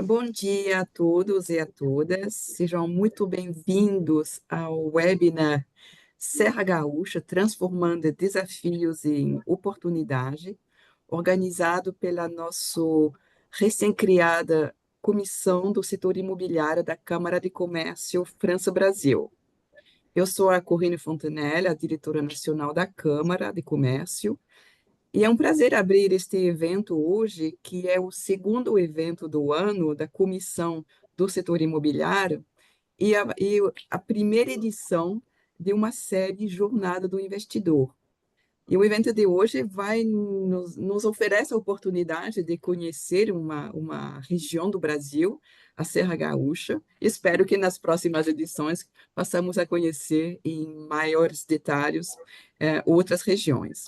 Bom dia a todos e a todas. Sejam muito bem-vindos ao webinar Serra Gaúcha, Transformando Desafios em Oportunidade, organizado pela nossa recém-criada Comissão do Setor Imobiliário da Câmara de Comércio França-Brasil. Eu sou a Corinne Fontenelle, a diretora nacional da Câmara de Comércio, e é um prazer abrir este evento hoje, que é o segundo evento do ano da Comissão do Setor Imobiliário e a primeira edição de uma série Jornada do Investidor. E o evento de hoje vai nos oferece a oportunidade de conhecer uma região do Brasil, a Serra Gaúcha. Espero que nas próximas edições possamos a conhecer em maiores detalhes outras regiões.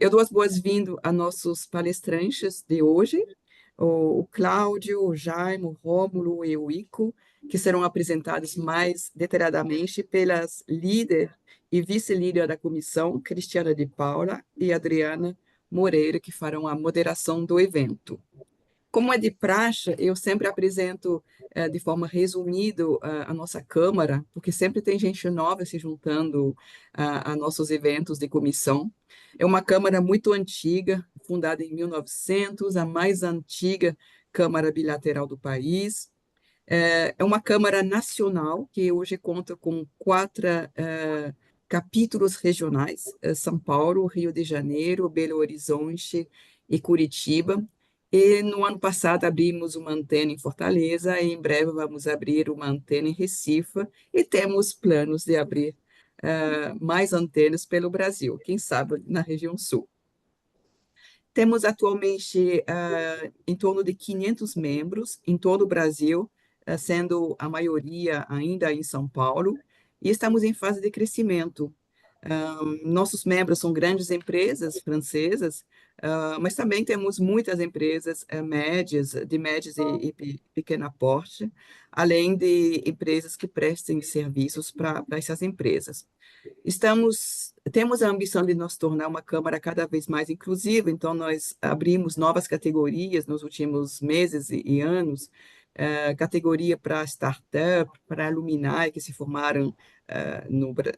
Eu dou as boas-vindas a nossos palestrantes de hoje, o Cláudio, o Jaime, o Rômulo e o Ico, que serão apresentados mais detalhadamente pelas líder e vice-líder da comissão, Cristiana de Paula e Adriana Moreira, que farão a moderação do evento. Como é de praxe, eu sempre apresento de forma resumida a nossa Câmara, porque sempre tem gente nova se juntando a nossos eventos de comissão. É uma Câmara muito antiga, fundada em 1900, a mais antiga Câmara bilateral do país. É uma Câmara nacional que hoje conta com quatro capítulos regionais: São Paulo, Rio de Janeiro, Belo Horizonte e Curitiba. E no ano passado abrimos uma antena em Fortaleza, e em breve vamos abrir uma antena em Recife, e temos planos de abrir mais antenas pelo Brasil, quem sabe na região sul. Temos atualmente em torno de 500 membros em todo o Brasil, sendo a maioria ainda em São Paulo, e estamos em fase de crescimento. Nossos membros são grandes empresas francesas, mas também temos muitas empresas médias, de médias e pequeno porte, além de empresas que prestem serviços para essas empresas. Temos a ambição de nos tornar uma Câmara cada vez mais inclusiva, então nós abrimos novas categorias nos últimos meses e anos, categoria para startup, para alumni que se formaram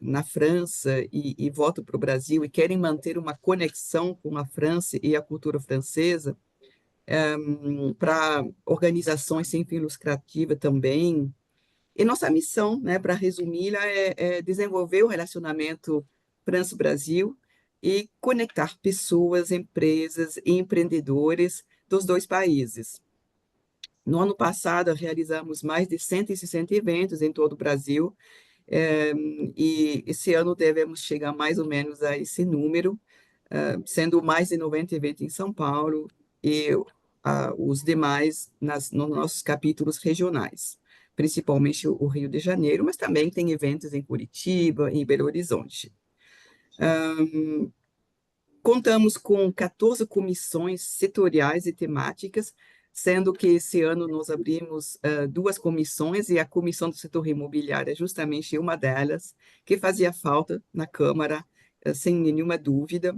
na França e voltam para o Brasil e querem manter uma conexão com a França e a cultura francesa, para organizações sem fim lucrativo também. E nossa missão, né, para resumi-la, é desenvolver o relacionamento França-Brasil e conectar pessoas, empresas e empreendedores dos dois países. No ano passado, realizamos mais de 160 eventos em todo o Brasil, e esse ano devemos chegar mais ou menos a esse número, sendo mais de 90 eventos em São Paulo e os demais nos nossos capítulos regionais, principalmente o Rio de Janeiro, mas também tem eventos em Curitiba e em Belo Horizonte. Contamos com 14 comissões setoriais e temáticas, sendo que esse ano nós abrimos duas comissões, e a Comissão do Setor Imobiliário é justamente uma delas, que fazia falta na Câmara, sem nenhuma dúvida.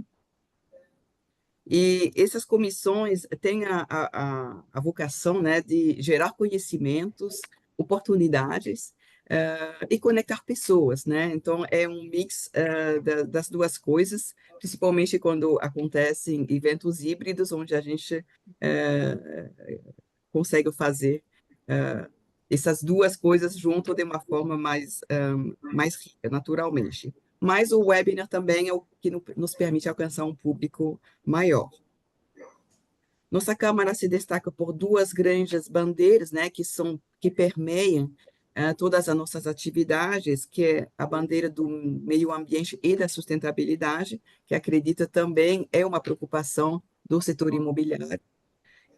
E essas comissões têm a vocação, né, de gerar conhecimentos, oportunidades, e conectar pessoas, né? Então, é um mix das duas coisas, principalmente quando acontecem eventos híbridos, onde a gente consegue fazer essas duas coisas junto de uma forma mais rica, naturalmente. Mas o webinar também é o que nos permite alcançar um público maior. Nossa Câmara se destaca por duas grandes bandeiras, né, que permeiam todas as nossas atividades, que é a bandeira do meio ambiente e da sustentabilidade, que acredita também é uma preocupação do setor imobiliário,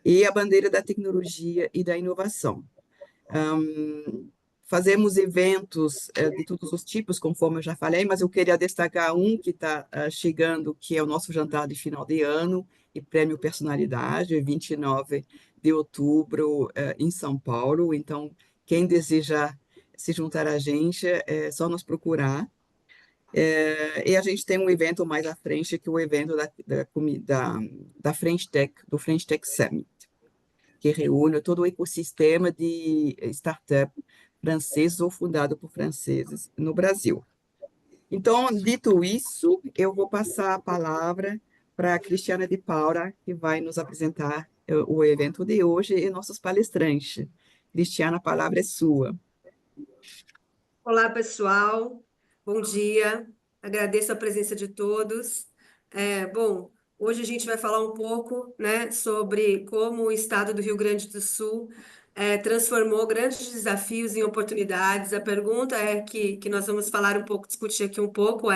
e a bandeira da tecnologia e da inovação. Fazemos eventos de todos os tipos, conforme eu já falei, mas eu queria destacar um que está chegando, que é o nosso jantar de final de ano e Prêmio Personalidade, 29 de outubro, em São Paulo. Então, quem deseja se juntar a gente, é só nos procurar. E a gente tem um evento mais à frente, que é o evento da French Tech, do French Tech Summit. que reúne todo o ecossistema de startup francês ou fundado por franceses no Brasil. Então, dito isso, eu vou passar a palavra para a Cristiana de Paula, que vai nos apresentar o evento de hoje e nossos palestrantes. Cristiana, a palavra é sua. Olá, pessoal. Bom dia. Agradeço a presença de todos. Bom, hoje a gente vai falar um pouco, né, sobre como o estado do Rio Grande do Sul transformou grandes desafios em oportunidades. A pergunta que nós vamos falar um pouco, discutir aqui um pouco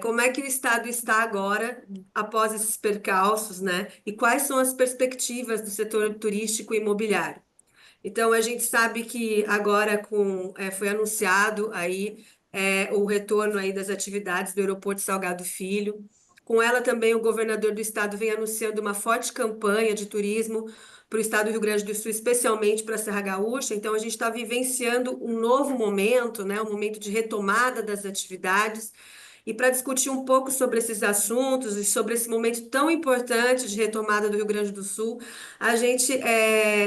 como é que o estado está agora, após esses percalços, né? E quais são as perspectivas do setor turístico e imobiliário? Então, a gente sabe que agora foi anunciado aí o retorno aí das atividades do Aeroporto Salgado Filho. Com ela também o governador do estado vem anunciando uma forte campanha de turismo para o estado do Rio Grande do Sul, especialmente para a Serra Gaúcha. Então, a gente está vivenciando um novo momento, né, um momento de retomada das atividades. E para discutir um pouco sobre esses assuntos e sobre esse momento tão importante de retomada do Rio Grande do Sul, a gente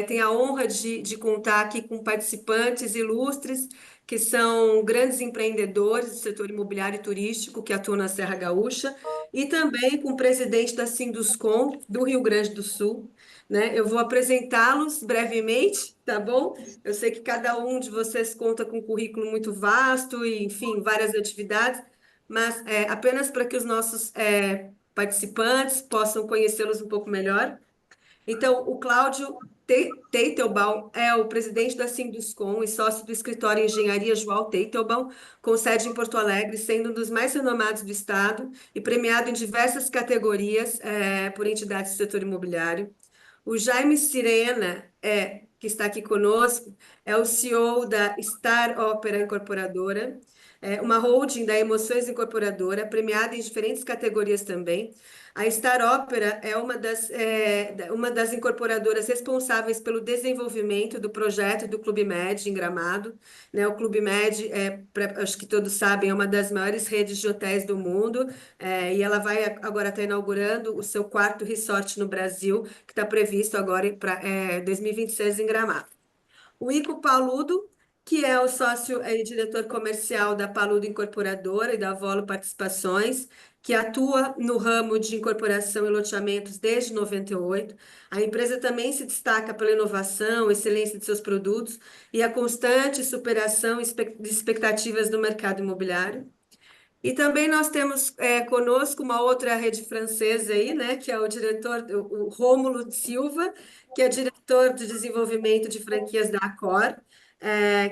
tem a honra de contar aqui com participantes ilustres que são grandes empreendedores do setor imobiliário e turístico que atuam na Serra Gaúcha e também com o presidente da Sinduscom do Rio Grande do Sul, né? Eu vou apresentá-los brevemente, tá bom? Eu sei que cada um de vocês conta com um currículo muito vasto e, enfim, várias atividades, mas apenas para que os nossos participantes possam conhecê-los um pouco melhor. Então, o Cláudio Teitelbaum é o presidente da Sinduscom e sócio do escritório Engenharia João Teitelbaum, com sede em Porto Alegre, sendo um dos mais renomados do estado e premiado em diversas categorias por entidades do setor imobiliário. O Jaime Sirena, que está aqui conosco, é o CEO da Star Opera Incorporadora, uma holding da Emoções Incorporadora, premiada em diferentes categorias também. A Star Opera é uma das incorporadoras responsáveis pelo desenvolvimento do projeto do Clube Med em Gramado, né? O Clube Med, acho que todos sabem, é uma das maiores redes de hotéis do mundo, e ela vai agora estar inaugurando o seu quarto resort no Brasil, que está previsto agora para 2026 em Gramado. O Ico Paludo, que é o sócio e diretor comercial da Paludo Incorporadora e da Volo Participações, que atua no ramo de incorporação e loteamentos desde 98. A empresa também se destaca pela inovação, excelência de seus produtos e a constante superação de expectativas do mercado imobiliário. E também nós temos conosco uma outra rede francesa aí, né, que é o diretor, o Rômulo Silva, que é diretor de desenvolvimento de franquias da Accor,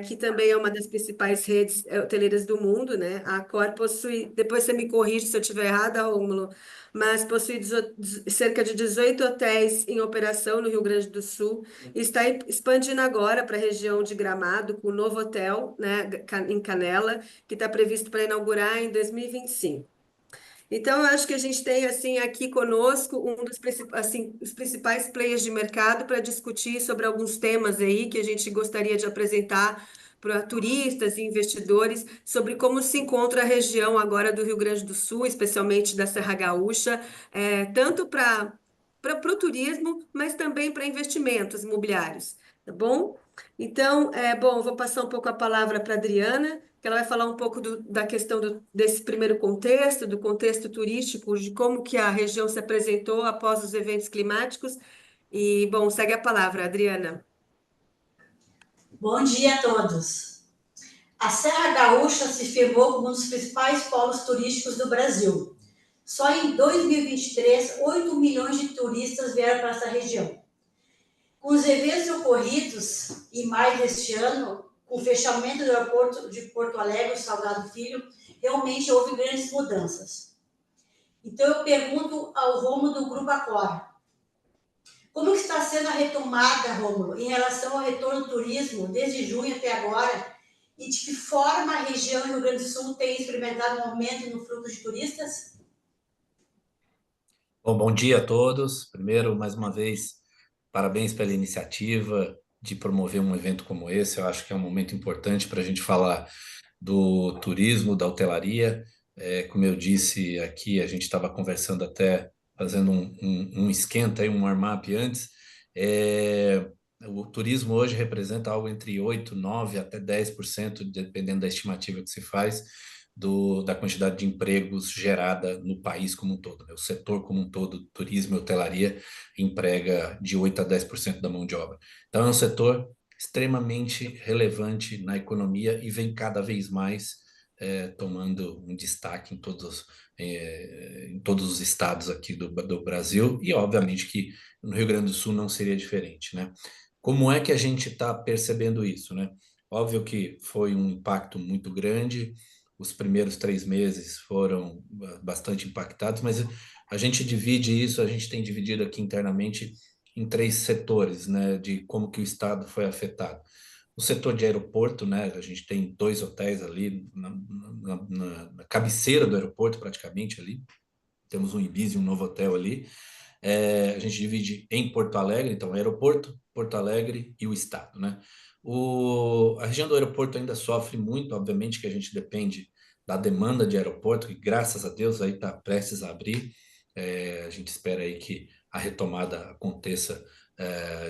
que também é uma das principais redes hoteleiras do mundo, né? A Accor possui, depois você me corrige se eu estiver errada, Rômulo, mas possui cerca de 18 hotéis em operação no Rio Grande do Sul e está expandindo agora para a região de Gramado, com o novo hotel, né, em Canela, que está previsto para inaugurar em 2025. Então, eu acho que a gente tem assim aqui conosco os principais players de mercado para discutir sobre alguns temas aí que a gente gostaria de apresentar para turistas e investidores sobre como se encontra a região agora do Rio Grande do Sul, especialmente da Serra Gaúcha, tanto para o turismo, mas também para investimentos imobiliários, tá bom? Então, bom, vou passar um pouco a palavra para a Adriana, que ela vai falar um pouco da questão desse primeiro contexto, do contexto turístico, de como que a região se apresentou após os eventos climáticos. E, bom, segue a palavra, Adriana. Bom dia a todos. A Serra Gaúcha se firmou como um dos principais polos turísticos do Brasil. Só em 2023, 8 milhões de turistas vieram para essa região. Com os eventos ocorridos em maio deste ano, com o fechamento do aeroporto de Porto Alegre, Salgado Filho, realmente houve grandes mudanças. Então, eu pergunto ao Rômulo do Grupo Accor, como que está sendo a retomada, Rômulo, em relação ao retorno do turismo desde junho até agora, e de que forma a região do Rio Grande do Sul tem experimentado um aumento no fluxo de turistas? Bom dia a todos. Primeiro, mais uma vez, parabéns pela iniciativa de promover um evento como esse. Eu acho que é um momento importante para a gente falar do turismo, da hotelaria. Como eu disse aqui, a gente estava conversando até, fazendo um esquenta, um warm-up antes. O turismo hoje representa algo entre 8, 9 até 10%, dependendo da estimativa que se faz, da quantidade de empregos gerada no país como um todo, né? O setor como um todo, turismo e hotelaria, emprega de 8 a 10% da mão de obra. Então, é um setor extremamente relevante na economia e vem cada vez mais tomando um destaque em todos os estados aqui do Brasil, e obviamente que no Rio Grande do Sul não seria diferente, né? Como é que a gente está percebendo isso, né? Óbvio que foi um impacto muito grande, os primeiros 3 meses foram bastante impactados, mas a gente divide isso, a gente tem dividido aqui internamente em 3 setores, né, de como que o Estado foi afetado. O setor de aeroporto, né, a gente tem 2 hotéis ali na cabeceira do aeroporto, praticamente ali, temos um Ibis e um novo hotel ali. A gente divide em Porto Alegre, então aeroporto, Porto Alegre e o estado, né? A região do aeroporto ainda sofre muito, obviamente que a gente depende da demanda de aeroporto, que graças a Deus aí está prestes a abrir. A gente espera aí que a retomada aconteça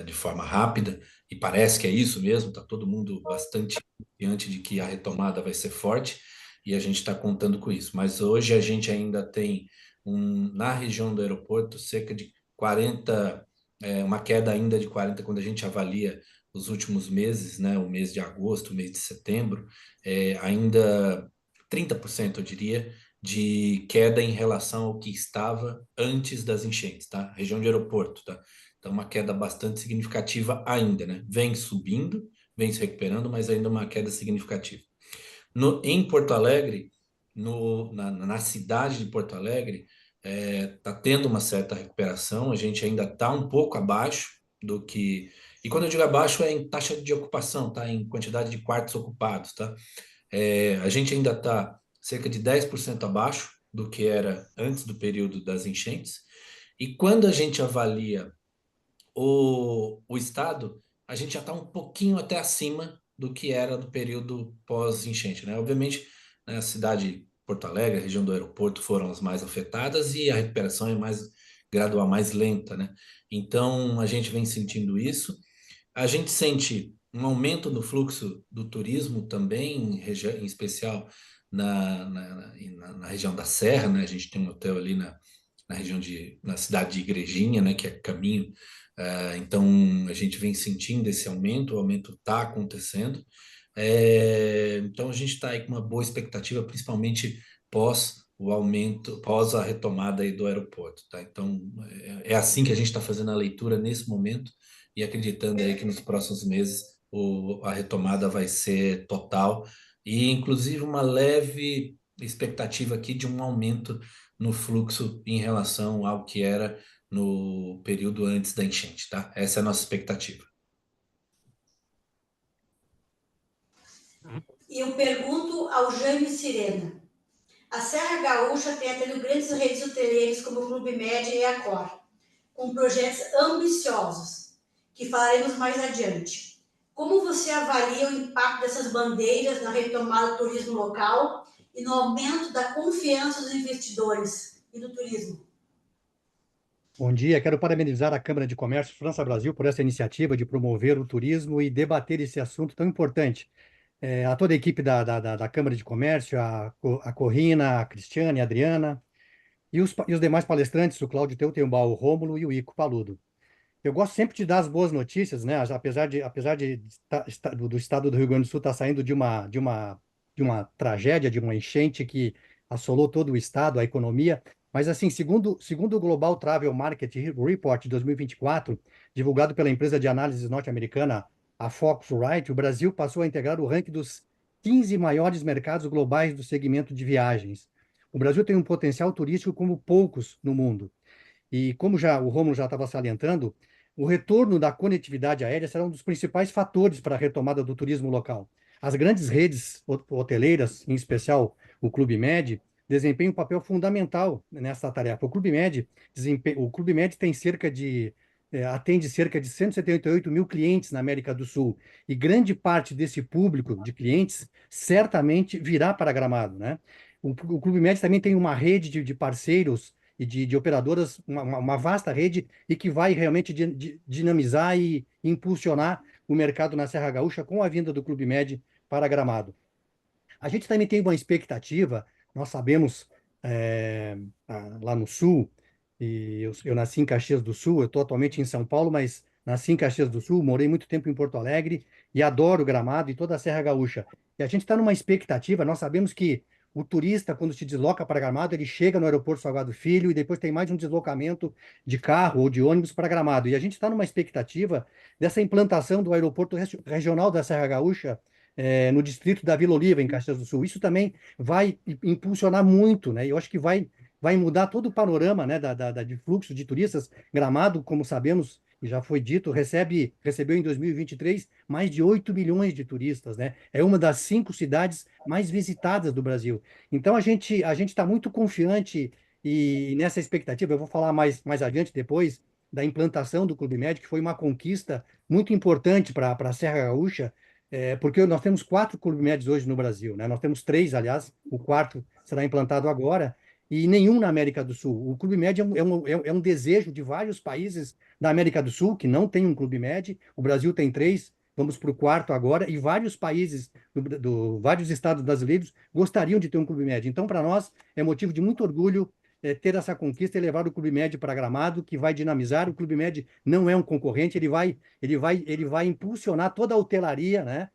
de forma rápida, e parece que é isso mesmo, está todo mundo bastante confiante de que a retomada vai ser forte, e a gente está contando com isso. Mas hoje a gente ainda tem na região do aeroporto, cerca de 40, uma queda ainda de 40 quando a gente avalia os últimos meses, né, o mês de agosto, o mês de setembro, ainda 30%, eu diria, de queda em relação ao que estava antes das enchentes, tá? Região de aeroporto, tá? Então, uma queda bastante significativa ainda, né? Vem subindo, vem se recuperando, mas ainda uma queda significativa. Em Porto Alegre, na cidade de Porto Alegre, está tendo uma certa recuperação, a gente ainda está um pouco abaixo do que. E quando eu digo abaixo, é em taxa de ocupação, tá? Em quantidade de quartos ocupados, tá? A gente ainda está cerca de 10% abaixo do que era antes do período das enchentes. E quando a gente avalia o estado, a gente já está um pouquinho até acima do que era do período pós-enchente, né? Obviamente, né, a cidade Porto Alegre, a região do aeroporto foram as mais afetadas e a recuperação é mais gradual, mais lenta, né? Então, a gente vem sentindo isso. A gente sente um aumento no fluxo do turismo também, em especial na região da Serra, né? A gente tem um hotel ali na cidade de Igrejinha, né? Que é caminho. Então, a gente vem sentindo esse aumento, o aumento está acontecendo. Então, a gente está aí com uma boa expectativa, principalmente pós o aumento, pós a retomada aí do aeroporto, tá? Então, é assim que a gente está fazendo a leitura nesse momento e acreditando aí que nos próximos meses a retomada vai ser total e, inclusive, uma leve expectativa aqui de um aumento no fluxo em relação ao que era no período antes da enchente, tá? Essa é a nossa expectativa. E eu pergunto ao Jaime Sirena. A Serra Gaúcha tem atraído grandes redes hoteleiras como o Clube Med e a Accor, com projetos ambiciosos, que falaremos mais adiante. Como você avalia o impacto dessas bandeiras na retomada do turismo local e no aumento da confiança dos investidores e do turismo? Bom dia, quero parabenizar a Câmara de Comércio França Brasil por essa iniciativa de promover o turismo e debater esse assunto tão importante. A toda a equipe da Câmara de Comércio, a Corrina, a Cristiane, a Adriana e os demais palestrantes, o Cláudio Teutenbaum, o Rômulo e o Ico Paludo. Eu gosto sempre de dar as boas notícias, né? Do estado do Rio Grande do Sul estar saindo de uma tragédia, de uma enchente que assolou todo o estado, a economia. Mas, assim, segundo o Global Travel Market Report de 2024, divulgado pela empresa de análise norte-americana, a Focusrite, o Brasil passou a integrar o ranking dos 15 maiores mercados globais do segmento de viagens. O Brasil tem um potencial turístico como poucos no mundo. E como o Rômulo já estava salientando, o retorno da conectividade aérea será um dos principais fatores para a retomada do turismo local. As grandes redes hoteleiras, em especial o Clube Med, desempenham um papel fundamental nessa tarefa. O Clube Med atende cerca de 178 mil clientes na América do Sul, e grande parte desse público de clientes certamente virá para Gramado, né? O Clube Med também tem uma rede de parceiros e de operadoras, uma vasta rede e que vai realmente dinamizar e impulsionar o mercado na Serra Gaúcha com a vinda do Clube Med para Gramado. A gente também tem uma expectativa, nós sabemos, lá no Sul, e eu nasci em Caxias do Sul, eu estou atualmente em São Paulo, mas nasci em Caxias do Sul, morei muito tempo em Porto Alegre e adoro Gramado e toda a Serra Gaúcha. E a gente está numa expectativa, nós sabemos que o turista, quando se desloca para Gramado, ele chega no aeroporto Salgado Filho e depois tem mais um deslocamento de carro ou de ônibus para Gramado. E a gente está numa expectativa dessa implantação do aeroporto regional da Serra Gaúcha, no distrito da Vila Oliva, em Caxias do Sul. Isso também vai impulsionar muito, né? Eu acho que vai mudar todo o panorama, né, de fluxo de turistas. Gramado, como sabemos, e já foi dito, recebeu em 2023 mais de 8 milhões de turistas, né? É uma das 5 cidades mais visitadas do Brasil. Então, a gente está muito confiante e nessa expectativa, eu vou falar mais adiante depois, da implantação do Clube Med, que foi uma conquista muito importante para a Serra Gaúcha, porque nós temos 4 Clube Med hoje no Brasil, né? Nós temos 3, aliás, o quarto será implantado agora, e nenhum na América do Sul. O Clube Med é um desejo de vários países da América do Sul que não tem um Clube Med. O Brasil tem 3, vamos para o quarto agora, e vários países, vários estados brasileiros gostariam de ter um Clube Med. Então, para nós, é motivo de muito orgulho ter essa conquista e levar o Clube Med para Gramado, que vai dinamizar. O Clube Med não é um concorrente, ele vai impulsionar toda a hotelaria, né,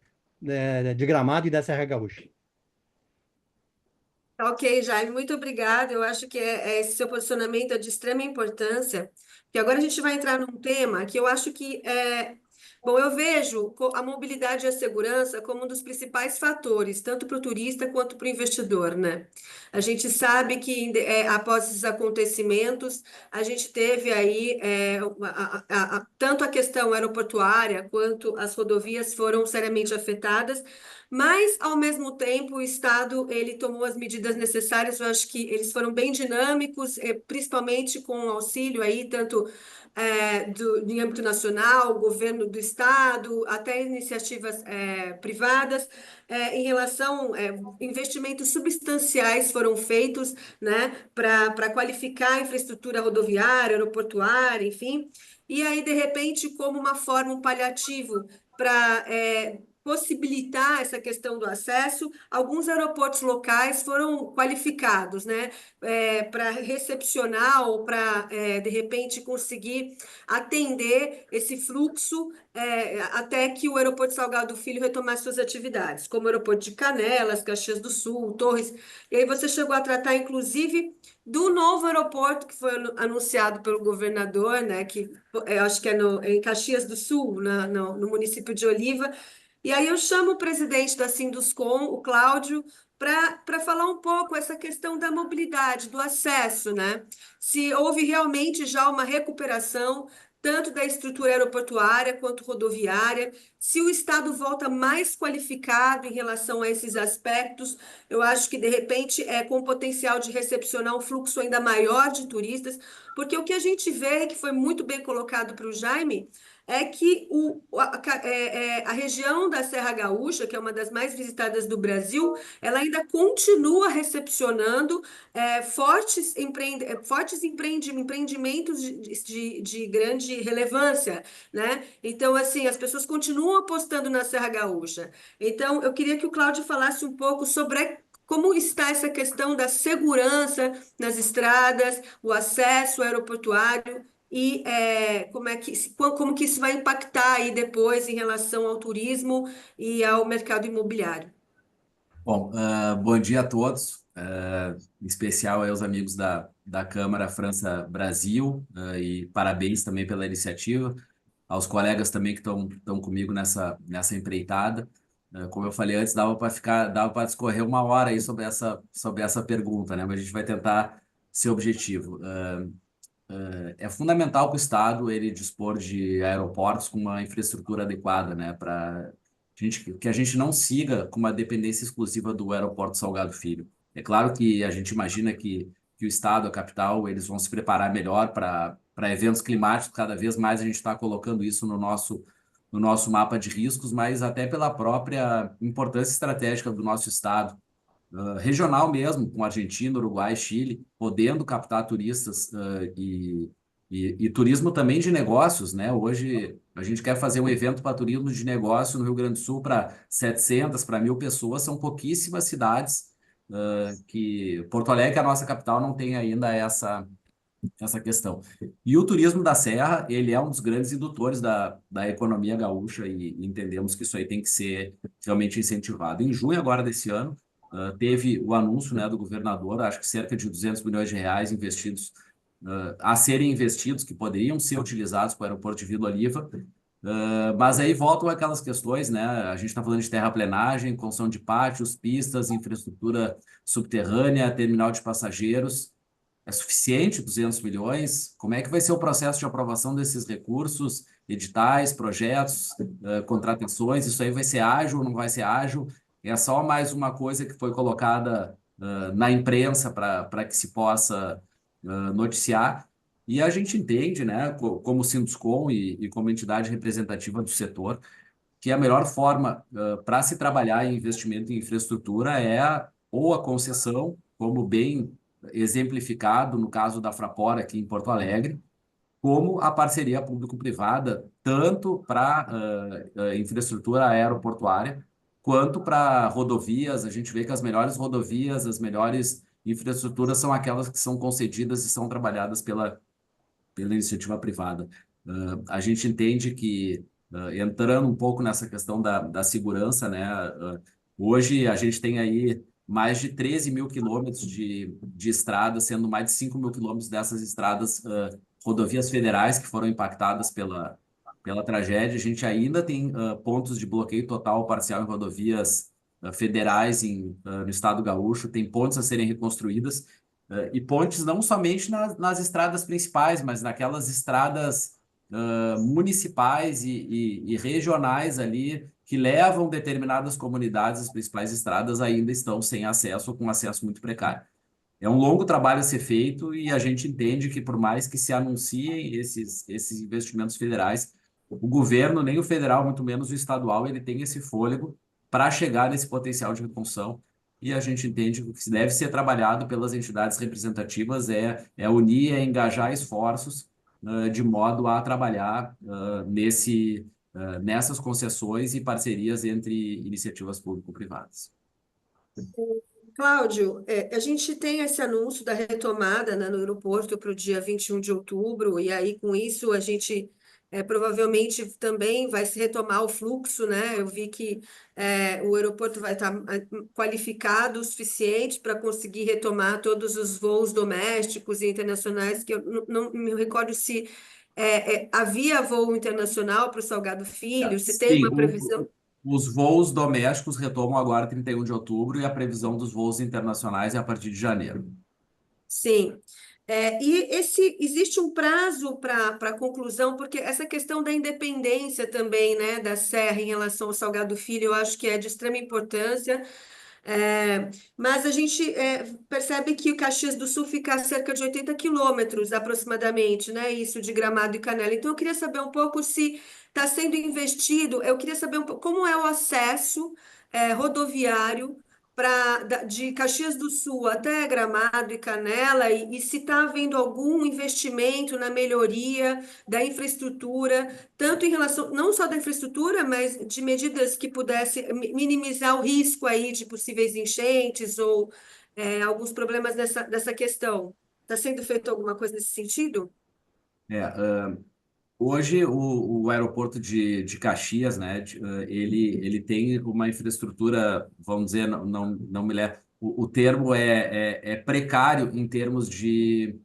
de Gramado e da Serra Gaúcha. Ok, Jaime, muito obrigada. Eu acho que esse seu posicionamento é de extrema importância, porque agora a gente vai entrar num tema que eu acho que bom, eu vejo a mobilidade e a segurança como um dos principais fatores, tanto para o turista quanto para o investidor, né? A gente sabe que após esses acontecimentos, a gente teve aí tanto a questão aeroportuária quanto as rodovias foram seriamente afetadas, mas, ao mesmo tempo, o Estado ele tomou as medidas necessárias. Eu acho que eles foram bem dinâmicos, principalmente com o auxílio aí, tanto em âmbito nacional, governo do Estado, até iniciativas privadas, em relação investimentos substanciais foram feitos, né, para qualificar a infraestrutura rodoviária, aeroportuária, enfim. E aí, de repente, como uma forma, um paliativo para possibilitar essa questão do acesso, alguns aeroportos locais foram qualificados, né, para recepcionar ou para, de repente, conseguir atender esse fluxo até que o aeroporto Salgado Filho retomasse suas atividades, como o aeroporto de Canelas, Caxias do Sul, Torres. E aí você chegou a tratar, inclusive, do novo aeroporto que foi anunciado pelo governador, né, que eu acho que em Caxias do Sul, no município de Oliva. E aí eu chamo o presidente da Sinduscom, o Cláudio, para falar um pouco essa questão da mobilidade, do acesso, né? Se houve realmente já uma recuperação, tanto da estrutura aeroportuária quanto rodoviária, se o Estado volta mais qualificado em relação a esses aspectos, eu acho que, de repente, com potencial de recepcionar um fluxo ainda maior de turistas, porque o que a gente vê, que foi muito bem colocado para o Jaime, é que a região da Serra Gaúcha, que é uma das mais visitadas do Brasil, ela ainda continua recepcionando fortes empreendimentos de grande relevância, né? Então, assim, as pessoas continuam apostando na Serra Gaúcha. Então, eu queria que o Cláudio falasse um pouco sobre como está essa questão da segurança nas estradas, o acesso aeroportuário e como que isso vai impactar aí depois em relação ao turismo e ao mercado imobiliário. Bom, bom dia a todos, em especial aos amigos da Câmara França-Brasil, e parabéns também pela iniciativa, aos colegas também que estão comigo nessa empreitada. Como eu falei antes, dava para discorrer uma hora aí sobre essa pergunta, né? Mas a gente vai tentar ser objetivo. É fundamental para o Estado ele dispor de aeroportos com uma infraestrutura adequada, né? Que a gente não siga com uma dependência exclusiva do aeroporto Salgado Filho. É claro que a gente imagina que o Estado, a capital, eles vão se preparar melhor para eventos climáticos, cada vez mais a gente está colocando isso no nosso mapa de riscos, mas até pela própria importância estratégica do nosso Estado. regional mesmo, com Argentina, Uruguai, Chile, podendo captar turistas e turismo também de negócios, né? Hoje a gente quer fazer um evento para turismo de negócio no Rio Grande do Sul para 700, para 1.000 pessoas, são pouquíssimas cidades que Porto Alegre, a nossa capital, não tem ainda essa questão. E o turismo da Serra, ele é um dos grandes indutores da economia gaúcha e entendemos que isso aí tem que ser realmente incentivado. Em junho agora desse ano, teve o anúncio, né, do governador, acho que cerca de 200 milhões de reais investidos, a serem investidos, que poderiam ser utilizados para o aeroporto de Vila Oliva, mas aí voltam aquelas questões, né? A gente está falando de terraplenagem, construção de pátios, pistas, infraestrutura subterrânea, terminal de passageiros. É suficiente 200 milhões? Como é que vai ser o processo de aprovação desses recursos, editais, projetos, contratações? Isso aí vai ser ágil ou não vai ser ágil? É só mais uma coisa que foi colocada na imprensa para que se possa noticiar. E a gente entende, né, como Sinduscom e como entidade representativa do setor, que a melhor forma para se trabalhar em investimento em infraestrutura é ou a concessão, como bem exemplificado no caso da Fraport aqui em Porto Alegre, como a parceria público-privada, tanto para infraestrutura aeroportuária, quanto para rodovias. A gente vê que as melhores rodovias, as melhores infraestruturas são aquelas que são concedidas e são trabalhadas pela iniciativa privada. A gente entende que, entrando um pouco nessa questão da segurança, né, hoje a gente tem aí mais de 13 mil quilômetros de estradas, sendo mais de 5 mil quilômetros dessas estradas rodovias federais que foram impactadas pela tragédia. A gente ainda tem pontos de bloqueio total ou parcial em rodovias federais no estado gaúcho, tem pontes a serem reconstruídas, e pontes não somente nas estradas principais, mas naquelas estradas municipais e regionais ali que levam determinadas comunidades, as principais estradas ainda estão sem acesso ou com acesso muito precário. É um longo trabalho a ser feito e a gente entende que, por mais que se anunciem esses investimentos federais, o governo, nem o federal, muito menos o estadual, ele tem esse fôlego para chegar nesse potencial de reconstrução. E a gente entende que o que deve ser trabalhado pelas entidades representativas é unir, é engajar esforços de modo a trabalhar nessas concessões e parcerias entre iniciativas público-privadas. Cláudio, a gente tem esse anúncio da retomada, né, no aeroporto para o dia 21 de outubro, e aí com isso a gente provavelmente também vai se retomar o fluxo, né? Eu vi que o aeroporto vai estar qualificado o suficiente para conseguir retomar todos os voos domésticos e internacionais, que eu não me recordo se havia voo internacional para o Salgado Filho, se tem Sim, uma previsão. os voos domésticos retomam agora 31 de outubro e a previsão dos voos internacionais é a partir de janeiro. Sim. E existe um prazo para conclusão, porque essa questão da independência também, né, da Serra em relação ao Salgado Filho, eu acho que é de extrema importância. Mas a gente percebe que o Caxias do Sul fica a cerca de 80 quilômetros aproximadamente, né? Isso de Gramado e Canela. Então, eu queria saber um pouco se está sendo investido, eu queria saber um pouco como é o acesso rodoviário de Caxias do Sul até Gramado e Canela, e se está havendo algum investimento na melhoria da infraestrutura, tanto em relação, não só da infraestrutura, mas de medidas que pudesse minimizar o risco aí de possíveis enchentes ou alguns problemas dessa questão. Está sendo feito alguma coisa nesse sentido? Hoje, o aeroporto de Caxias, né, ele tem uma infraestrutura, vamos dizer, não me lembro, o termo é precário em termos de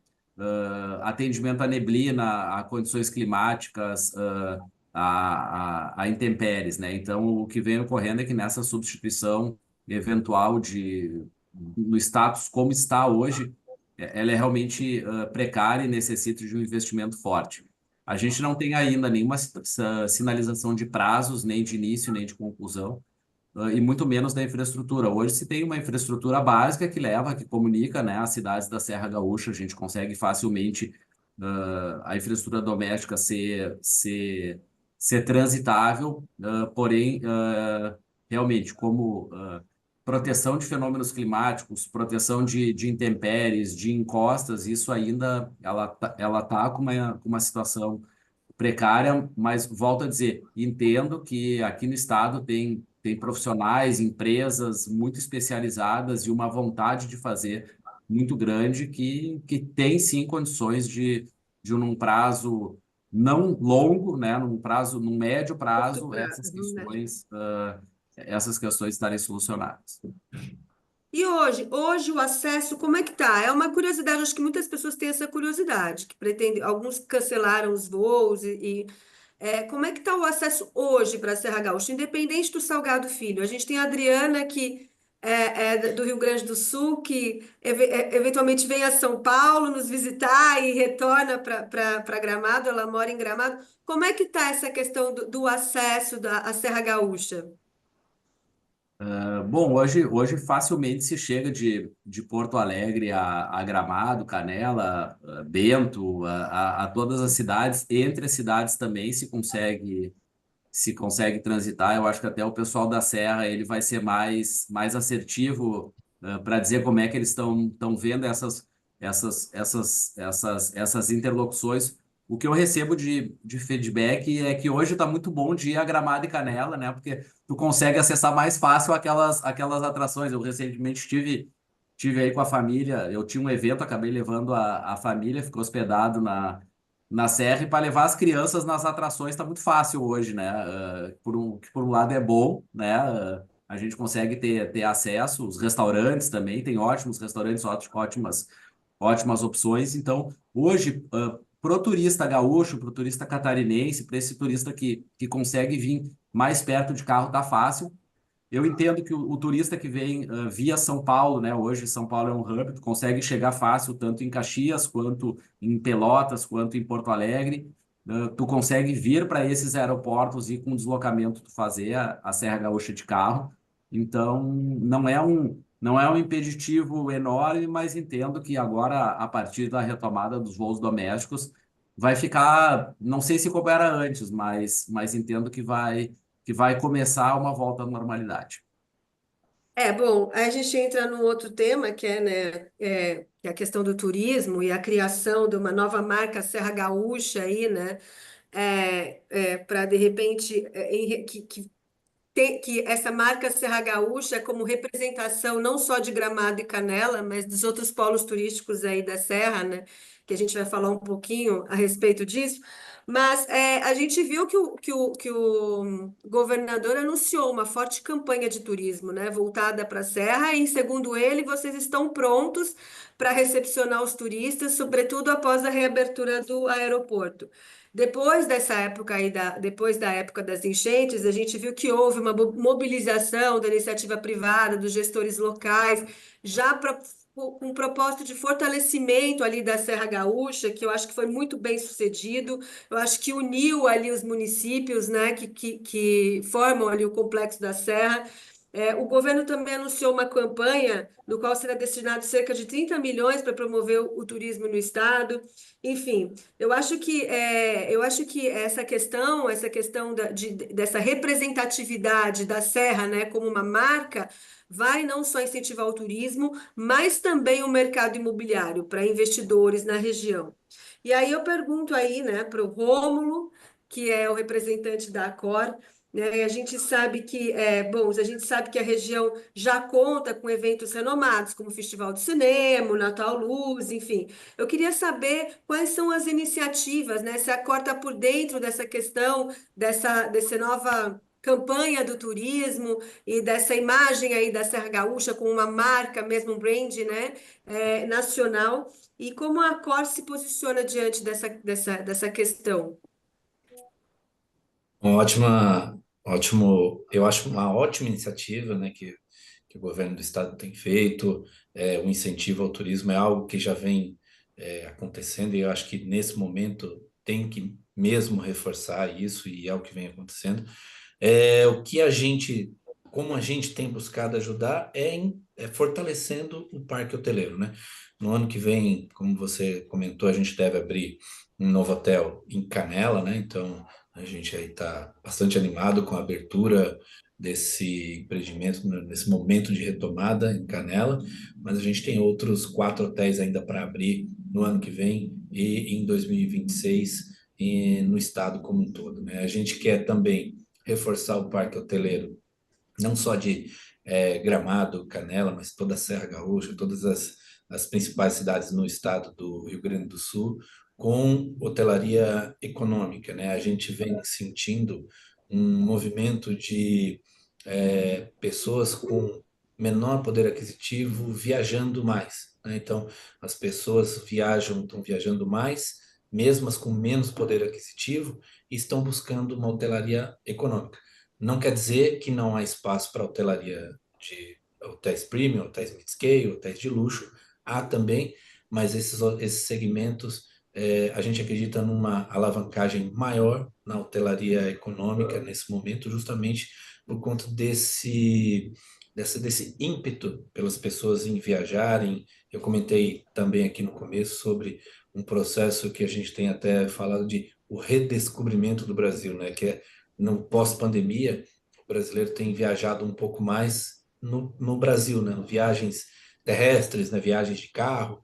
atendimento à neblina, a condições climáticas, a intempéries, né? Então, o que vem ocorrendo é que nessa substituição eventual no status como está hoje, ela é realmente precária e necessita de um investimento forte. A gente não tem ainda nenhuma sinalização de prazos, nem de início, nem de conclusão, e muito menos da infraestrutura. Hoje se tem uma infraestrutura básica que comunica, né, as cidades da Serra Gaúcha. A gente consegue facilmente a infraestrutura doméstica ser transitável, porém, realmente, como proteção de fenômenos climáticos, proteção de intempéries, de encostas, isso ainda ela tá com uma situação precária, mas volto a dizer, entendo que aqui no estado tem profissionais, empresas muito especializadas e uma vontade de fazer muito grande que tem sim condições de num prazo não longo, né, num médio Curto prazo, prazo, né? essas questões estarem solucionadas. E hoje o acesso, como é que tá? É uma curiosidade, acho que muitas pessoas têm essa curiosidade, que pretendem, alguns cancelaram os voos como é que está o acesso hoje para a Serra Gaúcha, independente do Salgado Filho? A gente tem a Adriana, que é do Rio Grande do Sul, que eventualmente vem a São Paulo nos visitar e retorna para Gramado, ela mora em Gramado. Como é que está essa questão do acesso à Serra Gaúcha? Bom, hoje facilmente se chega de Porto Alegre a Gramado, Canela, Bento, a todas as cidades. Entre as cidades também se consegue transitar. Eu acho que até o pessoal da Serra ele vai ser mais assertivo para dizer como é que eles estão vendo essas interlocuções. O que eu recebo de feedback é que hoje está muito bom de ir a Gramado e Canela, né? Porque tu consegue acessar mais fácil aquelas atrações. Eu recentemente tive aí com a família, eu tinha um evento, acabei levando a família, ficou hospedado na Serra, e para levar as crianças nas atrações está muito fácil hoje, né? Que por um lado é bom, né? A gente consegue ter acesso, os restaurantes também, tem ótimos restaurantes, ótimas opções. Então, hoje, para o turista gaúcho, para o turista catarinense, para esse turista que consegue vir mais perto de carro, tá fácil. Eu entendo que o turista que vem via São Paulo, né? Hoje São Paulo é um hub, tu consegue chegar fácil tanto em Caxias, quanto em Pelotas, quanto em Porto Alegre. Tu consegue vir para esses aeroportos e com deslocamento tu fazer a Serra Gaúcha de carro. Então, não é um impeditivo enorme, mas entendo que agora, a partir da retomada dos voos domésticos, vai ficar, não sei se como era antes, mas entendo que vai começar uma volta à normalidade. Bom, aí a gente entra num outro tema que que é a questão do turismo e a criação de uma nova marca Serra Gaúcha aí, né? Para de repente que essa marca Serra Gaúcha, como representação não só de Gramado e Canela, mas dos outros polos turísticos aí da Serra, né? Que a gente vai falar um pouquinho a respeito disso. Mas a gente viu que o governador anunciou uma forte campanha de turismo, né, voltada para a Serra, e, segundo ele, vocês estão prontos para recepcionar os turistas, sobretudo após a reabertura do aeroporto. Depois dessa época aí, depois da época das enchentes, a gente viu que houve uma mobilização da iniciativa privada, dos gestores locais, já com um propósito de fortalecimento ali da Serra Gaúcha, que eu acho que foi muito bem sucedido. Eu acho que uniu ali os municípios, né, que formam ali o Complexo da Serra. O governo também anunciou uma campanha no qual será destinado cerca de 30 milhões para promover o turismo no estado. Enfim, eu acho que essa questão dessa representatividade da Serra, né, como uma marca, vai não só incentivar o turismo, mas também o mercado imobiliário para investidores na região. E aí eu pergunto aí, né, para o Rômulo, que é o representante da Accor, né, a gente sabe que a região já conta com eventos renomados, como o Festival de Cinema, o Natal Luz, enfim. Eu queria saber quais são as iniciativas, né, se a Accor está por dentro dessa questão, dessa nova campanha do turismo e dessa imagem aí da Serra Gaúcha com uma marca, mesmo um brand, né, nacional, e como a Accor se posiciona diante dessa questão. Eu acho uma ótima iniciativa, né, que o governo do estado tem feito. O incentivo ao turismo é algo que já vem acontecendo, e eu acho que nesse momento tem que mesmo reforçar isso, e é o que vem acontecendo. Como a gente tem buscado ajudar é fortalecendo o parque hoteleiro, né? No ano que vem, como você comentou, a gente deve abrir um novo hotel em Canela, né? Então a gente aí está bastante animado com a abertura desse empreendimento, nesse momento de retomada em Canela, mas a gente tem outros 4 hotéis ainda para abrir no ano que vem e em 2026 no estado como um todo, né? A gente quer também reforçar o parque hoteleiro, não só de Gramado, Canela, mas toda a Serra Gaúcha, todas as principais cidades no estado do Rio Grande do Sul, com hotelaria econômica, né? A gente vem sentindo um movimento de pessoas com menor poder aquisitivo viajando mais, né? Então, as pessoas estão viajando mais, mesmo as com menos poder aquisitivo, e estão buscando uma hotelaria econômica. Não quer dizer que não há espaço para hotelaria de hotéis premium, hotéis mid-scale, hotéis de luxo. Há também, mas esses segmentos, a gente acredita numa alavancagem maior na hotelaria econômica nesse momento, justamente por conta desse ímpeto pelas pessoas em viajarem. Eu comentei também aqui no começo sobre um processo que a gente tem até falado de o redescobrimento do Brasil, né? Que é no pós-pandemia, o brasileiro tem viajado um pouco mais no Brasil, né? Viagens terrestres, né? Viagens de carro.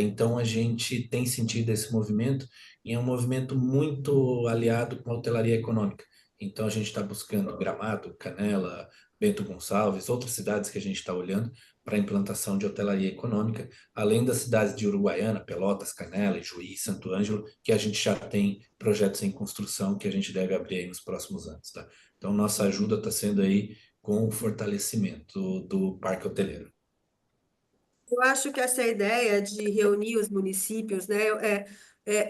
Então, a gente tem sentido esse movimento e é um movimento muito aliado com a hotelaria econômica. Então, a gente está buscando Gramado, Canela, Bento Gonçalves, outras cidades que a gente está olhando para a implantação de hotelaria econômica, além das cidades de Uruguaiana, Pelotas, Canela, Juí, Santo Ângelo, que a gente já tem projetos em construção que a gente deve abrir aí nos próximos anos, tá? Então, nossa ajuda está sendo aí com o fortalecimento do parque hoteleiro. Eu acho que essa ideia de reunir os municípios, né,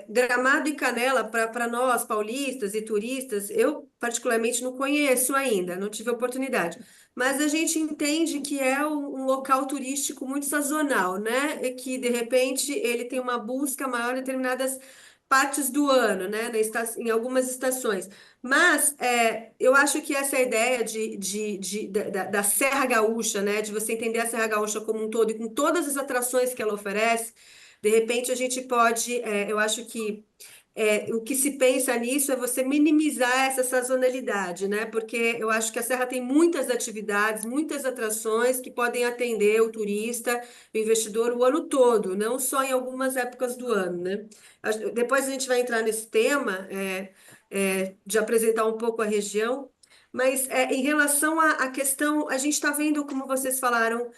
Gramado e Canela, para nós, paulistas e turistas, eu particularmente não conheço ainda, não tive oportunidade, mas a gente entende que é um local turístico muito sazonal, né, e que de repente ele tem uma busca maior em determinadas partes do ano, né, em algumas estações. Mas eu acho que essa ideia da Serra Gaúcha, né, de você entender a Serra Gaúcha como um todo e com todas as atrações que ela oferece, de repente a gente pode, eu acho que o que se pensa nisso é você minimizar essa sazonalidade, né? Porque eu acho que a Serra tem muitas atividades, muitas atrações que podem atender o turista, o investidor o ano todo, não só em algumas épocas do ano, né? Depois a gente vai entrar nesse tema de apresentar um pouco a região, mas em relação à questão, a gente está vendo, como vocês falaram,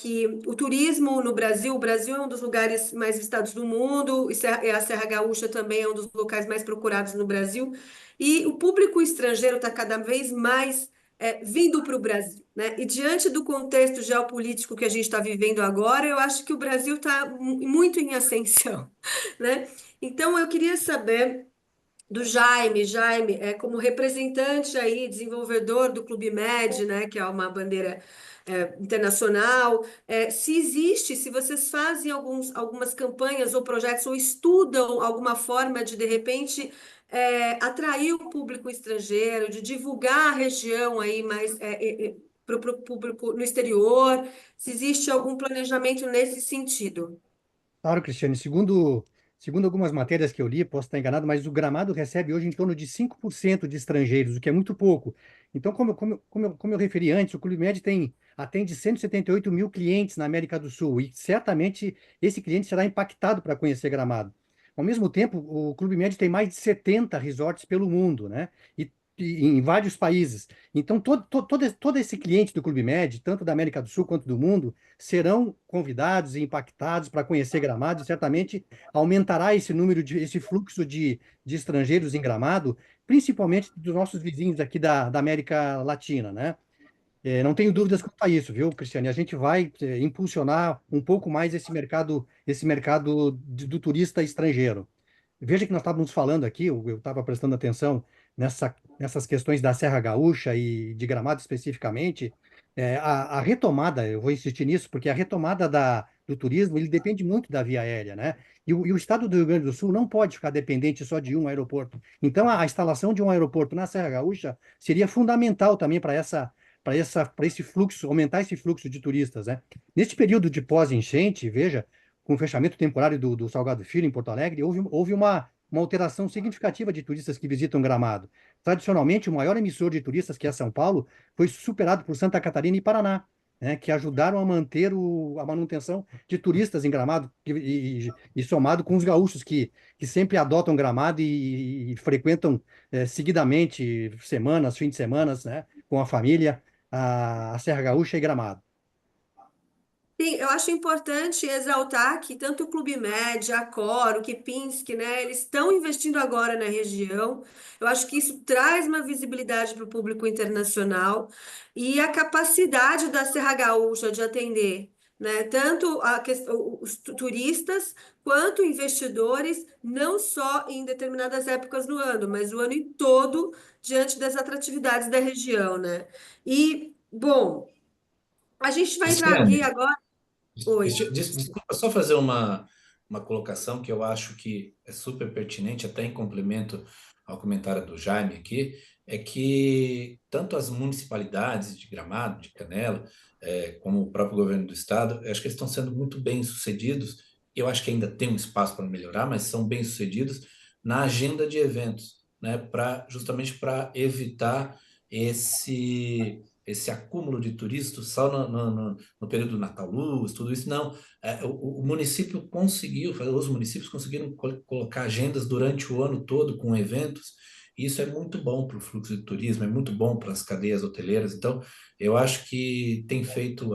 que o turismo no Brasil, o Brasil é um dos lugares mais visitados do mundo, e a Serra Gaúcha também é um dos locais mais procurados no Brasil, e o público estrangeiro está cada vez mais vindo para o Brasil, né? E diante do contexto geopolítico que a gente está vivendo agora, eu acho que o Brasil está muito em ascensão, né? Então, eu queria saber do Jaime, como representante aí, desenvolvedor do Clube Med, né, que é uma bandeira internacional, se vocês fazem algumas campanhas ou projetos ou estudam alguma forma de repente, atrair o público estrangeiro, de divulgar a região aí mais para o público no exterior, se existe algum planejamento nesse sentido. Claro, Cristiane, segundo algumas matérias que eu li, posso estar enganado, mas o Gramado recebe hoje em torno de 5% de estrangeiros, o que é muito pouco. Então, como eu referi antes, o Clube Med atende 178 mil clientes na América do Sul, e certamente esse cliente será impactado para conhecer Gramado. Ao mesmo tempo, o Clube Med tem mais de 70 resorts pelo mundo, né? E em vários países. Então, todo esse cliente do Clube Med, tanto da América do Sul quanto do mundo, serão convidados e impactados para conhecer Gramado, e certamente aumentará esse fluxo de estrangeiros em Gramado, principalmente dos nossos vizinhos aqui da América Latina, né? Não tenho dúvidas quanto a isso, viu, Cristiane? A gente vai impulsionar um pouco mais esse mercado do turista estrangeiro. Veja que nós estávamos falando aqui, eu estava prestando atenção nessas questões da Serra Gaúcha e de Gramado especificamente. A retomada, eu vou insistir nisso, porque a retomada do turismo, ele depende muito da via aérea, né? E o estado do Rio Grande do Sul não pode ficar dependente só de um aeroporto. Então, a instalação de um aeroporto na Serra Gaúcha seria fundamental também para esse fluxo, aumentar esse fluxo de turistas, né? Neste período de pós-enchente, veja, com o fechamento temporário do Salgado Filho em Porto Alegre, houve uma alteração significativa de turistas que visitam Gramado. Tradicionalmente, o maior emissor de turistas, que é São Paulo, foi superado por Santa Catarina e Paraná, né, que ajudaram a manter a manutenção de turistas em Gramado, e somado com os gaúchos que sempre adotam Gramado e frequentam seguidamente, semanas, fins de semana, né, com a família, a Serra Gaúcha e Gramado. Sim, eu acho importante exaltar que tanto o Clube Med, a Cor, o Kempinski, né, eles estão investindo agora na região. Eu acho que isso traz uma visibilidade para o público internacional e a capacidade da Serra Gaúcha de atender, né, tanto os turistas quanto investidores, não só em determinadas épocas do ano, mas o ano em todo, diante das atratividades da região, né? E, bom, a gente vai entrar aqui Cristiane, agora. Oi. desculpa só fazer uma colocação que eu acho que é super pertinente, até em complemento ao comentário do Jaime aqui, é que tanto as municipalidades de Gramado, de Canela, como o próprio governo do estado, eu acho que eles estão sendo muito bem sucedidos. Eu acho que ainda tem um espaço para melhorar, mas são bem sucedidos na agenda de eventos, né, justamente para evitar esse acúmulo de turistas só no período do Natal Luz, tudo isso, não. O município conseguiu, os municípios conseguiram colocar agendas durante o ano todo com eventos, e isso é muito bom para o fluxo de turismo, é muito bom para as cadeias hoteleiras. Então, eu acho que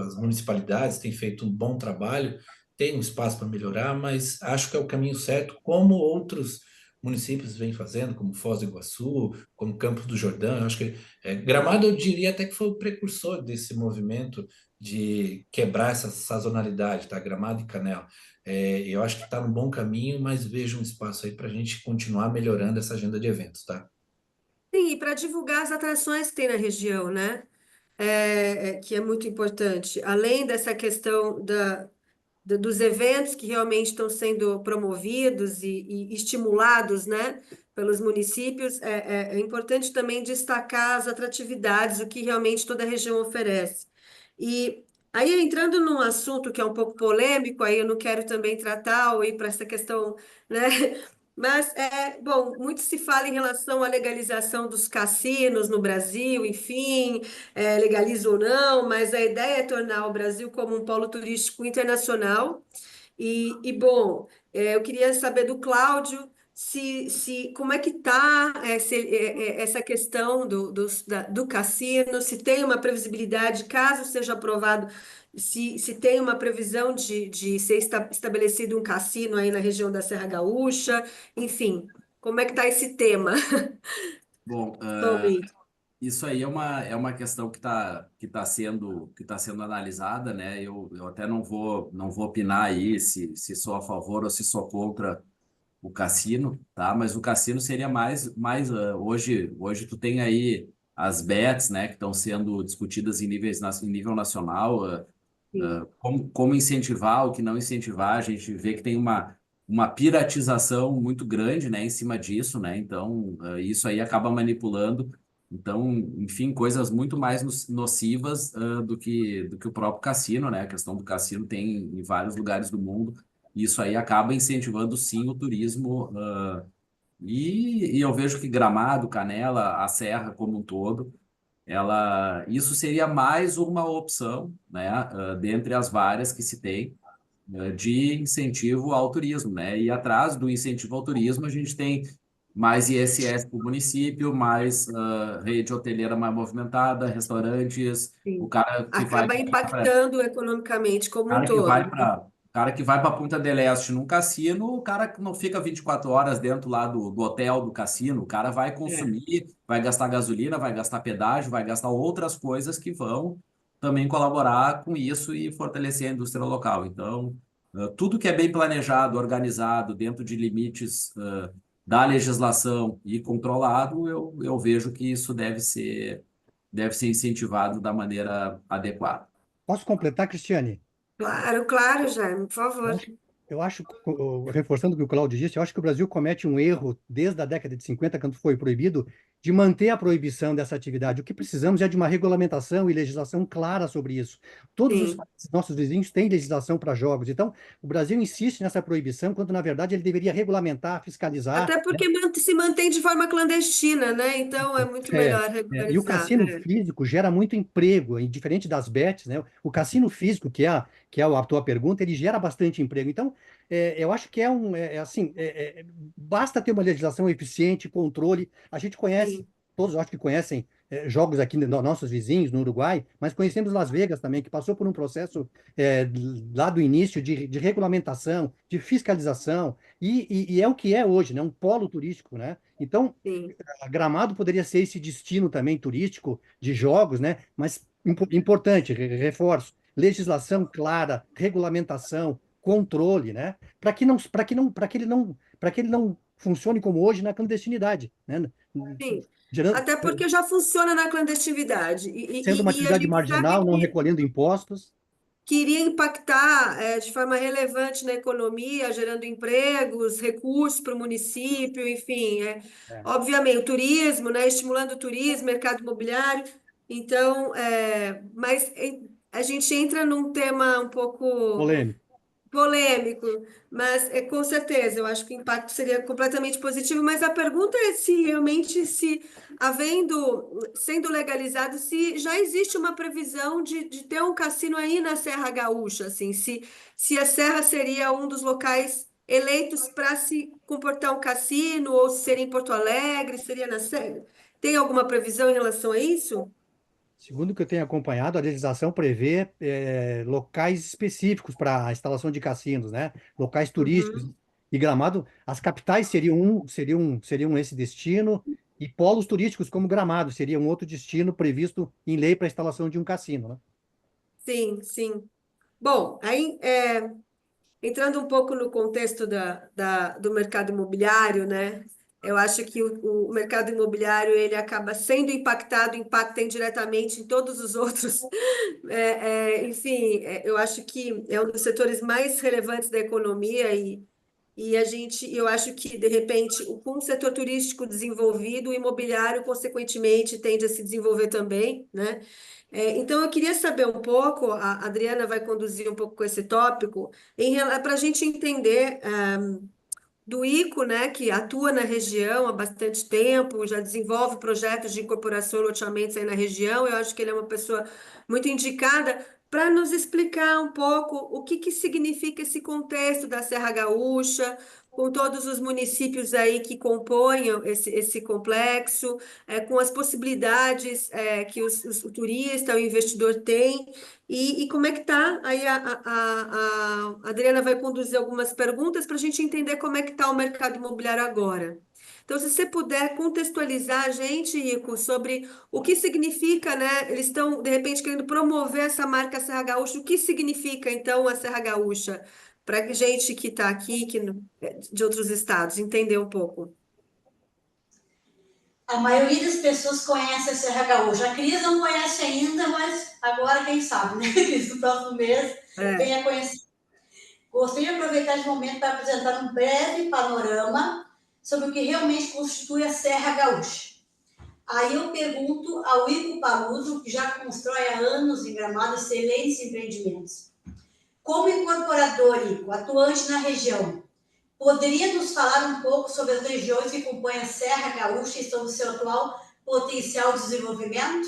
as municipalidades têm feito um bom trabalho, tem um espaço para melhorar, mas acho que é o caminho certo, como outros municípios vêm fazendo, como Foz do Iguaçu, como Campos do Jordão. Eu acho que Gramado, eu diria até que foi o precursor desse movimento de quebrar essa sazonalidade, tá? Gramado e Canela. Eu acho que está no bom caminho, mas vejo um espaço aí para a gente continuar melhorando essa agenda de eventos, tá? Sim, e para divulgar as atrações que tem na região, né? Que é muito importante. Além dessa questão dos eventos que realmente estão sendo promovidos e estimulados, né, pelos municípios, é importante também destacar as atratividades, o que realmente toda a região oferece. E aí, entrando num assunto que é um pouco polêmico, aí eu não quero também tratar ou ir para essa questão, né? Mas, bom, muito se fala em relação à legalização dos cassinos no Brasil, enfim, legaliza ou não, mas a ideia é tornar o Brasil como um polo turístico internacional. Bom, eu queria saber do Cláudio como é que está essa questão do cassino, se tem uma previsibilidade, caso seja aprovado, se tem uma previsão de ser estabelecido um cassino aí na região da Serra Gaúcha, enfim, como é que está esse tema Bom, atualmente? isso aí é uma questão que tá sendo analisada, né? Eu até não vou opinar aí se sou a favor ou se sou contra o cassino, tá? Mas o cassino seria hoje tu tem aí as bets, né, que estão sendo discutidas em nível nacional, Sim. como incentivar, o que não incentivar. A gente vê que tem uma piratização muito grande, né, em cima disso, né? Então, isso aí acaba manipulando. Então, enfim, coisas muito mais nocivas, do que o próprio cassino, né? A questão do cassino tem em vários lugares do mundo. E isso aí acaba incentivando, sim, o turismo. E eu vejo que Gramado, Canela, a Serra como um todo, isso seria mais uma opção, né, dentre as várias que se tem, de incentivo ao turismo, né? E atrás do incentivo ao turismo, a gente tem mais ISS para o município, mais rede hoteleira mais movimentada, restaurantes, o Sim. cara que vai Acaba impactando economicamente como um cara que todo. vai para cara que vai para Punta del Este num cassino, o cara que não fica 24 horas dentro lá do hotel do cassino, o cara vai É. consumir, vai gastar gasolina, vai gastar pedágio, vai gastar outras coisas que vão também colaborar com isso e fortalecer a indústria local. Então, tudo que é bem planejado, organizado, dentro de limites, da legislação e controlado, eu vejo que isso deve ser incentivado da maneira adequada. Posso completar, Cristiane? Claro, claro, Jaime, por Eu favor. acho, reforçando o que o Claudio disse, eu acho que o Brasil comete um erro desde a década de 50, quando foi proibido de manter a proibição dessa atividade. O que precisamos é de uma regulamentação e legislação clara sobre isso. Todos os Sim. nossos vizinhos têm legislação para jogos, então o Brasil insiste nessa proibição, quando na verdade ele deveria regulamentar, fiscalizar, Até né? porque se mantém de forma clandestina, né? Então é muito É, melhor e o regularizar. cassino físico gera muito emprego, e diferente das bets, né? O cassino físico, que é a tua pergunta, ele gera bastante emprego. Então, eu acho que basta ter uma legislação eficiente, controle. A gente conhece, Sim, todos acho que conhecem jogos aqui nos nossos vizinhos, no Uruguai, mas conhecemos Las Vegas também, que passou por um processo lá do início de regulamentação, de fiscalização, e é o que é hoje, né? Um polo turístico, né? Então, sim, Gramado poderia ser esse destino também turístico de jogos, né? Mas importante, reforço, legislação clara, regulamentação, controle, né? Para que ele não funcione como hoje na clandestinidade, né? sim. Gerando, Até porque já funciona na clandestinidade. sendo uma E a atividade gente sabe marginal, não que recolhendo impostos. iria impactar de forma relevante na economia, gerando empregos, recursos para o município, enfim, É, obviamente, o turismo, né, estimulando o turismo, mercado imobiliário. Então, a gente entra num tema um pouco polêmico. polêmico, mas com certeza, eu acho que o impacto seria completamente positivo, mas a pergunta é se realmente, se sendo legalizado, se já existe uma previsão de ter um cassino aí na Serra Gaúcha, assim, se a Serra seria um dos locais eleitos para se comportar um cassino, ou se seria em Porto Alegre, seria na Serra. Tem alguma previsão em relação a isso? Segundo o que eu tenho acompanhado, a legislação prevê locais específicos para a instalação de cassinos, né? Locais turísticos. Uhum. E Gramado, as capitais seriam esse destino, e polos turísticos como Gramado seria um outro destino previsto em lei para a instalação de um cassino, né? Sim, sim. Bom, aí entrando um pouco no contexto do mercado imobiliário, né? Eu acho que o mercado imobiliário ele acaba sendo impactado, impacta indiretamente em todos os outros. Enfim, eu acho que é um dos setores mais relevantes da economia eu acho que, de repente, com o setor turístico desenvolvido, o imobiliário, consequentemente, tende a se desenvolver também, né? Então, eu queria saber um pouco, a Adriana vai conduzir um pouco com esse tópico, para a gente entender do ICO, né, que atua na região há bastante tempo, já desenvolve projetos de incorporação e loteamentos aí na região. Eu acho que ele é uma pessoa muito indicada para nos explicar um pouco o que significa esse contexto da Serra Gaúcha, com todos os municípios aí que compõem esse complexo, com as possibilidades que o turista, o investidor tem. E como é que tá? Aí a Adriana vai conduzir algumas perguntas para a gente entender como é que está o mercado imobiliário agora. Então, se você puder contextualizar a gente, Ico, sobre o que significa, né? Eles estão, de repente, querendo promover essa marca Serra Gaúcha. O que significa, então, a Serra Gaúcha? Para gente que está aqui, de outros estados, entender um pouco. A maioria das pessoas conhece a Serra Gaúcha. A Cris não conhece ainda, mas agora quem sabe, né? Cris, no próximo mês É, venha conhecer. Gostaria de aproveitar esse momento para apresentar um breve panorama sobre o que realmente constitui a Serra Gaúcha. Aí eu pergunto ao Ivo Paludo, que já constrói há anos em Gramado excelentes empreendimentos. Como incorporador, Ivo, atuante na região, poderia nos falar um pouco sobre as regiões que compõem a Serra Gaúcha e sobre o seu atual potencial de desenvolvimento?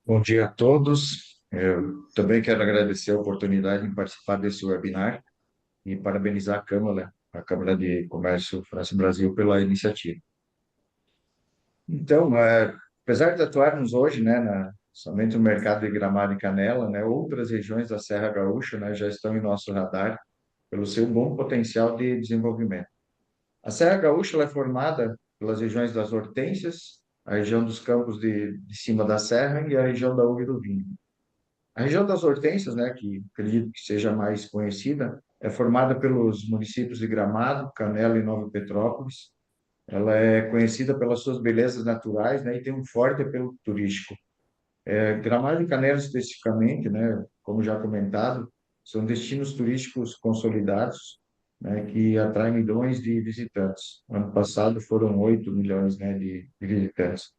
Bom dia a todos. Eu também quero agradecer a oportunidade de participar desse webinar e parabenizar a Câmara de Comércio França Brasil pela iniciativa. Então, apesar de atuarmos hoje, né, somente no mercado de Gramado e Canela, né, outras regiões da Serra Gaúcha, né, já estão em nosso radar pelo seu bom potencial de desenvolvimento. A Serra Gaúcha ela é formada pelas regiões das Hortênsias, a região dos Campos de Cima da Serra e a região da Uva e do Vinho. A região das Hortênsias, né, que acredito que seja mais conhecida, é formada pelos municípios de Gramado, Canela e Nova Petrópolis. Ela é conhecida pelas suas belezas naturais, né, e tem um forte apelo turístico. Gramado e Canela especificamente, né, como já comentado, são destinos turísticos consolidados, né, que atrai milhões de visitantes. Ano passado foram 8 milhões, né, de visitantes.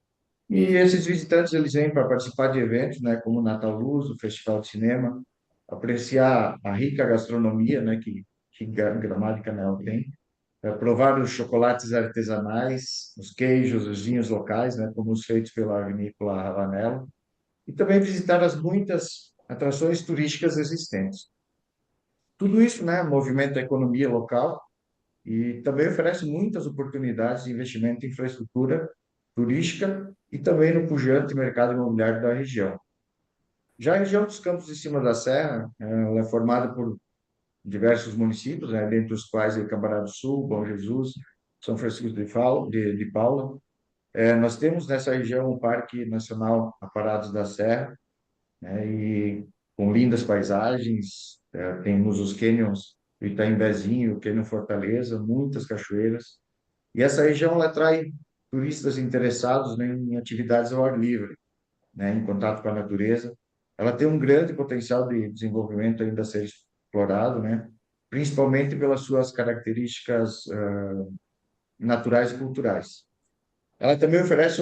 E esses visitantes eles vêm para participar de eventos, né, como o Natal Luz, o Festival de Cinema, apreciar a rica gastronomia, né, que Gramado e Canela tem, provar os chocolates artesanais, os queijos, os vinhos locais, né, como os feitos pela vinícola Ravanello, e também visitar as muitas atrações turísticas existentes. Tudo isso, né, movimenta a economia local e também oferece muitas oportunidades de investimento em infraestrutura turística e também no pujante mercado imobiliário da região. Já a região dos Campos de Cima da Serra, ela é formada por diversos municípios, né, dentre os quais Cambará do Sul, Bom Jesus, São Francisco de Paula. Nós temos nessa região o Parque Nacional Aparados da Serra, né, e com lindas paisagens, temos os cânions do Itaimbezinho, o Cânion Fortaleza, muitas cachoeiras. E essa região ela atrai turistas interessados, né, em atividades ao ar livre, né, em contato com a natureza. Ela tem um grande potencial de desenvolvimento ainda a ser explorado, né, principalmente pelas suas características naturais e culturais. Ela também oferece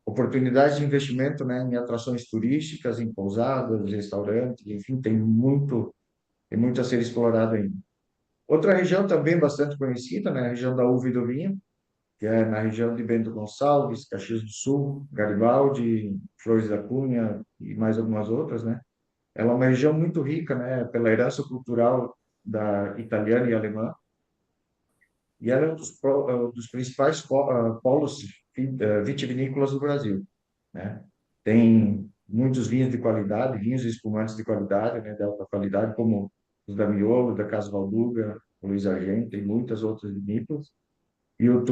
oportunidades de investimento, né, em atrações turísticas, em pousadas, restaurantes, enfim, tem muito a ser explorado ainda. Outra região também bastante conhecida, né, a região da uva e do vinho, que é na região de Bento Gonçalves, Caxias do Sul, Garibaldi, Flores da Cunha e mais algumas outras, né? Ela é uma região muito rica, né, pela herança cultural da italiana e alemã, e ela é dos principais polos vitivinícolas do Brasil, né? Tem muitos vinhos de qualidade, vinhos e espumantes de qualidade, né, de alta qualidade, como os da Miolo, da Casa Valduga, o Luiz Argento, e muitas outras vinícolas. E o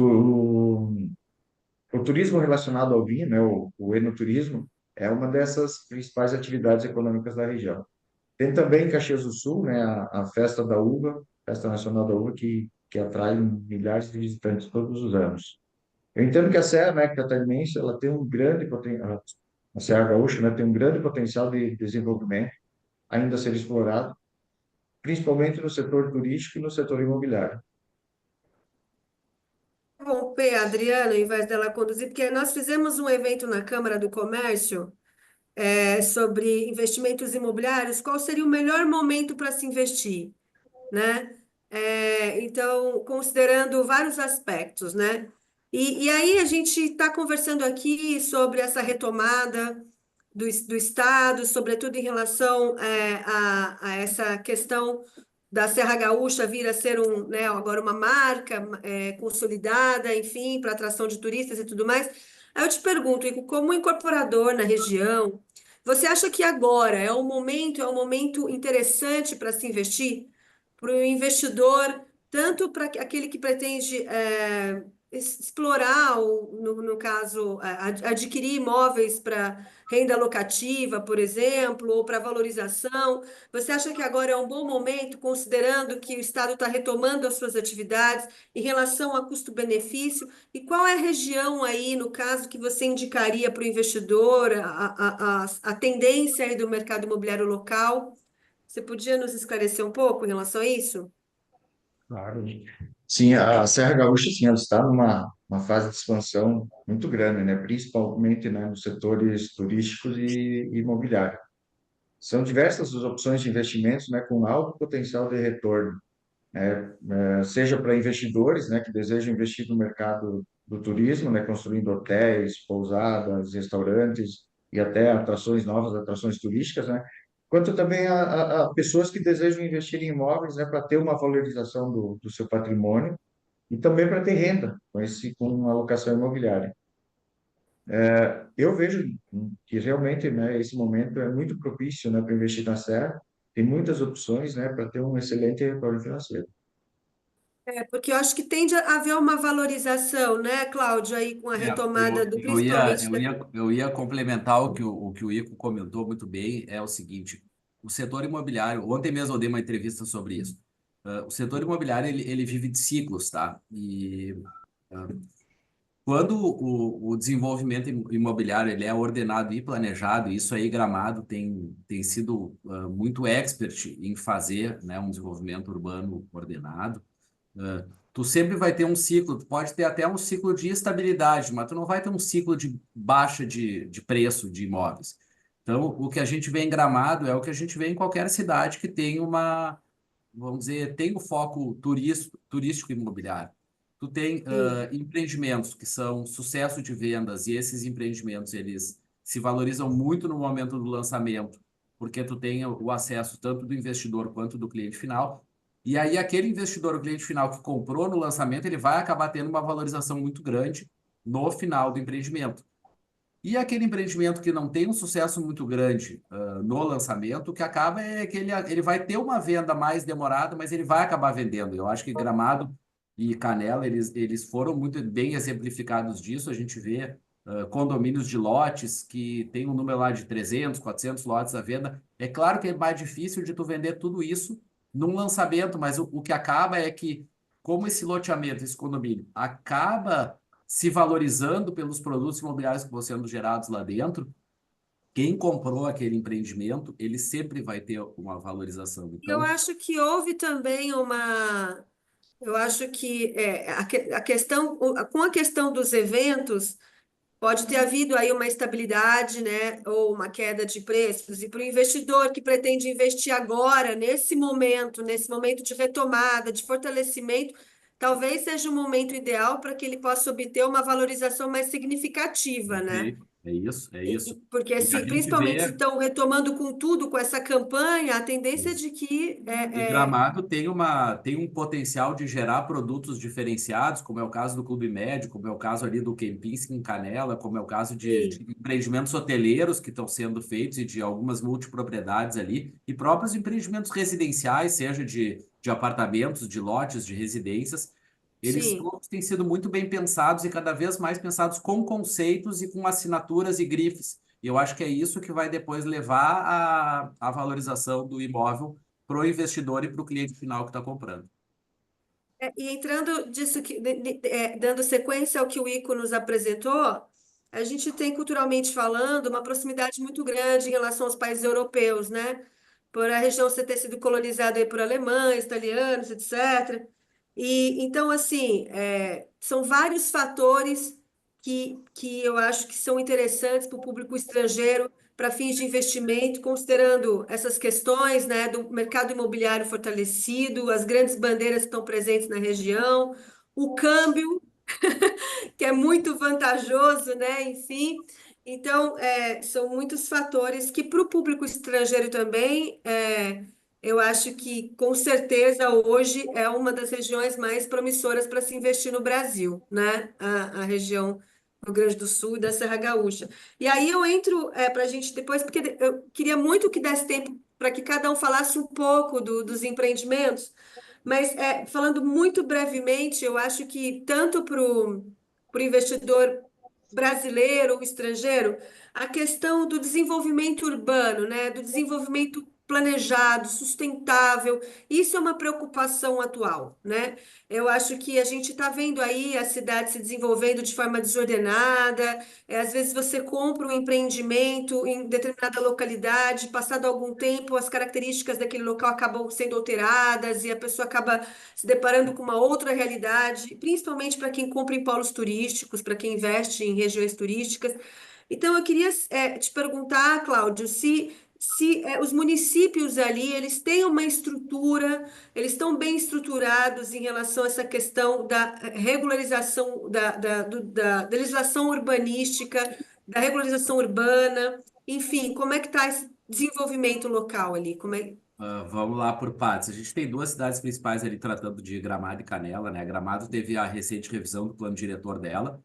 turismo relacionado ao vinho, né, o enoturismo, é uma dessas principais atividades econômicas da região. Tem também em Caxias do Sul, né, a Festa da Uva, Festa Nacional da Uva, que atrai milhares de visitantes todos os anos. Eu entendo que a Serra, né, catarinense, ela tem um grande potencial, a Serra Gaúcha, né, tem um grande potencial de desenvolvimento ainda a ser explorado, principalmente no setor turístico e no setor imobiliário. Interromper a Adriana, em vez dela conduzir, porque nós fizemos um evento na Câmara do Comércio sobre investimentos imobiliários, qual seria o melhor momento para se investir, né? Então, considerando vários aspectos, né? E aí a gente está conversando aqui sobre essa retomada do Estado, sobretudo em relação a essa questão da Serra Gaúcha vir a ser né, agora uma marca consolidada, enfim, para atração de turistas e tudo mais. Aí eu te pergunto, Ico, como incorporador na região, você acha que agora é um momento interessante para se investir? Para o investidor, tanto para aquele que pretende explorar, ou, no caso, adquirir imóveis para renda locativa, por exemplo, ou para valorização. Você acha que agora é um bom momento, considerando que o Estado está retomando as suas atividades em relação a custo-benefício? E qual é a região aí, no caso, que você indicaria para o investidor, a tendência aí do mercado imobiliário local? Você podia nos esclarecer um pouco em relação a isso? Claro. Sim, a Serra Gaúcha, sim, ela está uma fase de expansão muito grande, né? Principalmente, né, nos setores turísticos e imobiliário. São diversas as opções de investimentos, né, com alto potencial de retorno, né? Seja para investidores, né, que desejam investir no mercado do turismo, né, construindo hotéis, pousadas, restaurantes e até atrações novas, atrações turísticas, né? Quanto também a pessoas que desejam investir em imóveis, né, para ter uma valorização do seu patrimônio e também para ter renda com alocação imobiliária. Eu vejo que realmente, né, esse momento é muito propício, né, para investir na Serra. Tem muitas opções, né, para ter um excelente retorno financeiro. Porque eu acho que tende a haver uma valorização, né, Cláudio, aí com a retomada do principalmente eu ia complementar o que o Ico comentou muito bem, é o seguinte, o setor imobiliário, ontem mesmo eu dei uma entrevista sobre isso, o setor imobiliário ele vive de ciclos, tá? E Quando o desenvolvimento imobiliário ele é ordenado e planejado, isso aí Gramado tem sido muito expert em fazer, né, um desenvolvimento urbano ordenado. Tu sempre vai ter um ciclo, tu pode ter até um ciclo de estabilidade, mas tu não vai ter um ciclo de baixa de preço de imóveis. Então, o que a gente vê em Gramado é o que a gente vê em qualquer cidade que tem vamos dizer, tem o foco turístico imobiliário. Tu tem Sim. empreendimentos que são sucesso de vendas e esses empreendimentos, eles se valorizam muito no momento do lançamento, porque tu tem o acesso tanto do investidor quanto do cliente final. E aí aquele investidor, o cliente final que comprou no lançamento, ele vai acabar tendo uma valorização muito grande no final do empreendimento. E aquele empreendimento que não tem um sucesso muito grande no lançamento, o que acaba é que ele vai ter uma venda mais demorada, mas ele vai acabar vendendo. Eu acho que Gramado e Canela, eles foram muito bem exemplificados disso. A gente vê condomínios de lotes que tem um número lá de 300, 400 lotes à venda. É claro que é mais difícil de tu vender tudo isso num lançamento, mas o que acaba é que, como esse loteamento, esse condomínio, acaba se valorizando pelos produtos imobiliários que vão sendo gerados lá dentro, quem comprou aquele empreendimento, ele sempre vai ter uma valorização. E eu Então, acho que houve também uma. Eu acho que a questão, com a questão dos eventos, pode ter havido aí uma estabilidade, né, ou uma queda de preços, e para o investidor que pretende investir agora, nesse momento de retomada, de fortalecimento, talvez seja o momento ideal para que ele possa obter uma valorização mais significativa, né? perfeito, é isso, é isso. Porque, E a assim, gente principalmente se vê. estão retomando com tudo, com essa campanha, a tendência é de que E Gramado tem um potencial de gerar produtos diferenciados, como é o caso do Clube Médio, como é o caso ali do Kempinski em Canela, como é o caso de sim, empreendimentos hoteleiros que estão sendo feitos e de algumas multipropriedades ali, e próprios empreendimentos residenciais, seja de apartamentos, de lotes, de residências, eles sim. todos têm sido muito bem pensados e cada vez mais pensados com conceitos e com assinaturas e grifes. E eu acho que é isso que vai depois levar à valorização do imóvel para o investidor e para o cliente final que está comprando. E entrando disso dando sequência ao que o Ico nos apresentou, a gente tem culturalmente falando uma proximidade muito grande em relação aos países europeus, né? Por a região ter sido colonizada aí por alemães, italianos, etc. E então assim, são vários fatores que eu acho que são interessantes para o público estrangeiro para fins de investimento, considerando essas questões, né, do mercado imobiliário fortalecido, as grandes bandeiras que estão presentes na região, o câmbio, que é muito vantajoso, né, enfim. Então, são muitos fatores que, para o público estrangeiro também, eu acho que, com certeza, hoje é uma das regiões mais promissoras para se investir no Brasil, né? A região do Rio Grande do Sul e da Serra Gaúcha. E aí eu entro para a gente depois, porque eu queria muito que desse tempo para que cada um falasse um pouco dos empreendimentos, mas falando muito brevemente, eu acho que tanto para o investidor brasileiro ou estrangeiro, a questão do desenvolvimento urbano, né, do desenvolvimento planejado, sustentável, isso é uma preocupação atual, né? Eu acho que a gente está vendo aí a cidade se desenvolvendo de forma desordenada, às vezes você compra um empreendimento em determinada localidade, passado algum tempo, as características daquele local acabam sendo alteradas e a pessoa acaba se deparando com uma outra realidade, principalmente para quem compra em polos turísticos, para quem investe em regiões turísticas. Então, eu queria te perguntar, Cláudio, se os municípios ali, eles têm uma estrutura, eles estão bem estruturados em relação a essa questão da regularização, da legislação urbanística, da regularização urbana, enfim, como é que está esse desenvolvimento local ali? Como é... Vamos lá por partes. A gente tem duas cidades principais ali tratando de Gramado e Canela, né? Gramado teve a recente revisão do plano diretor dela.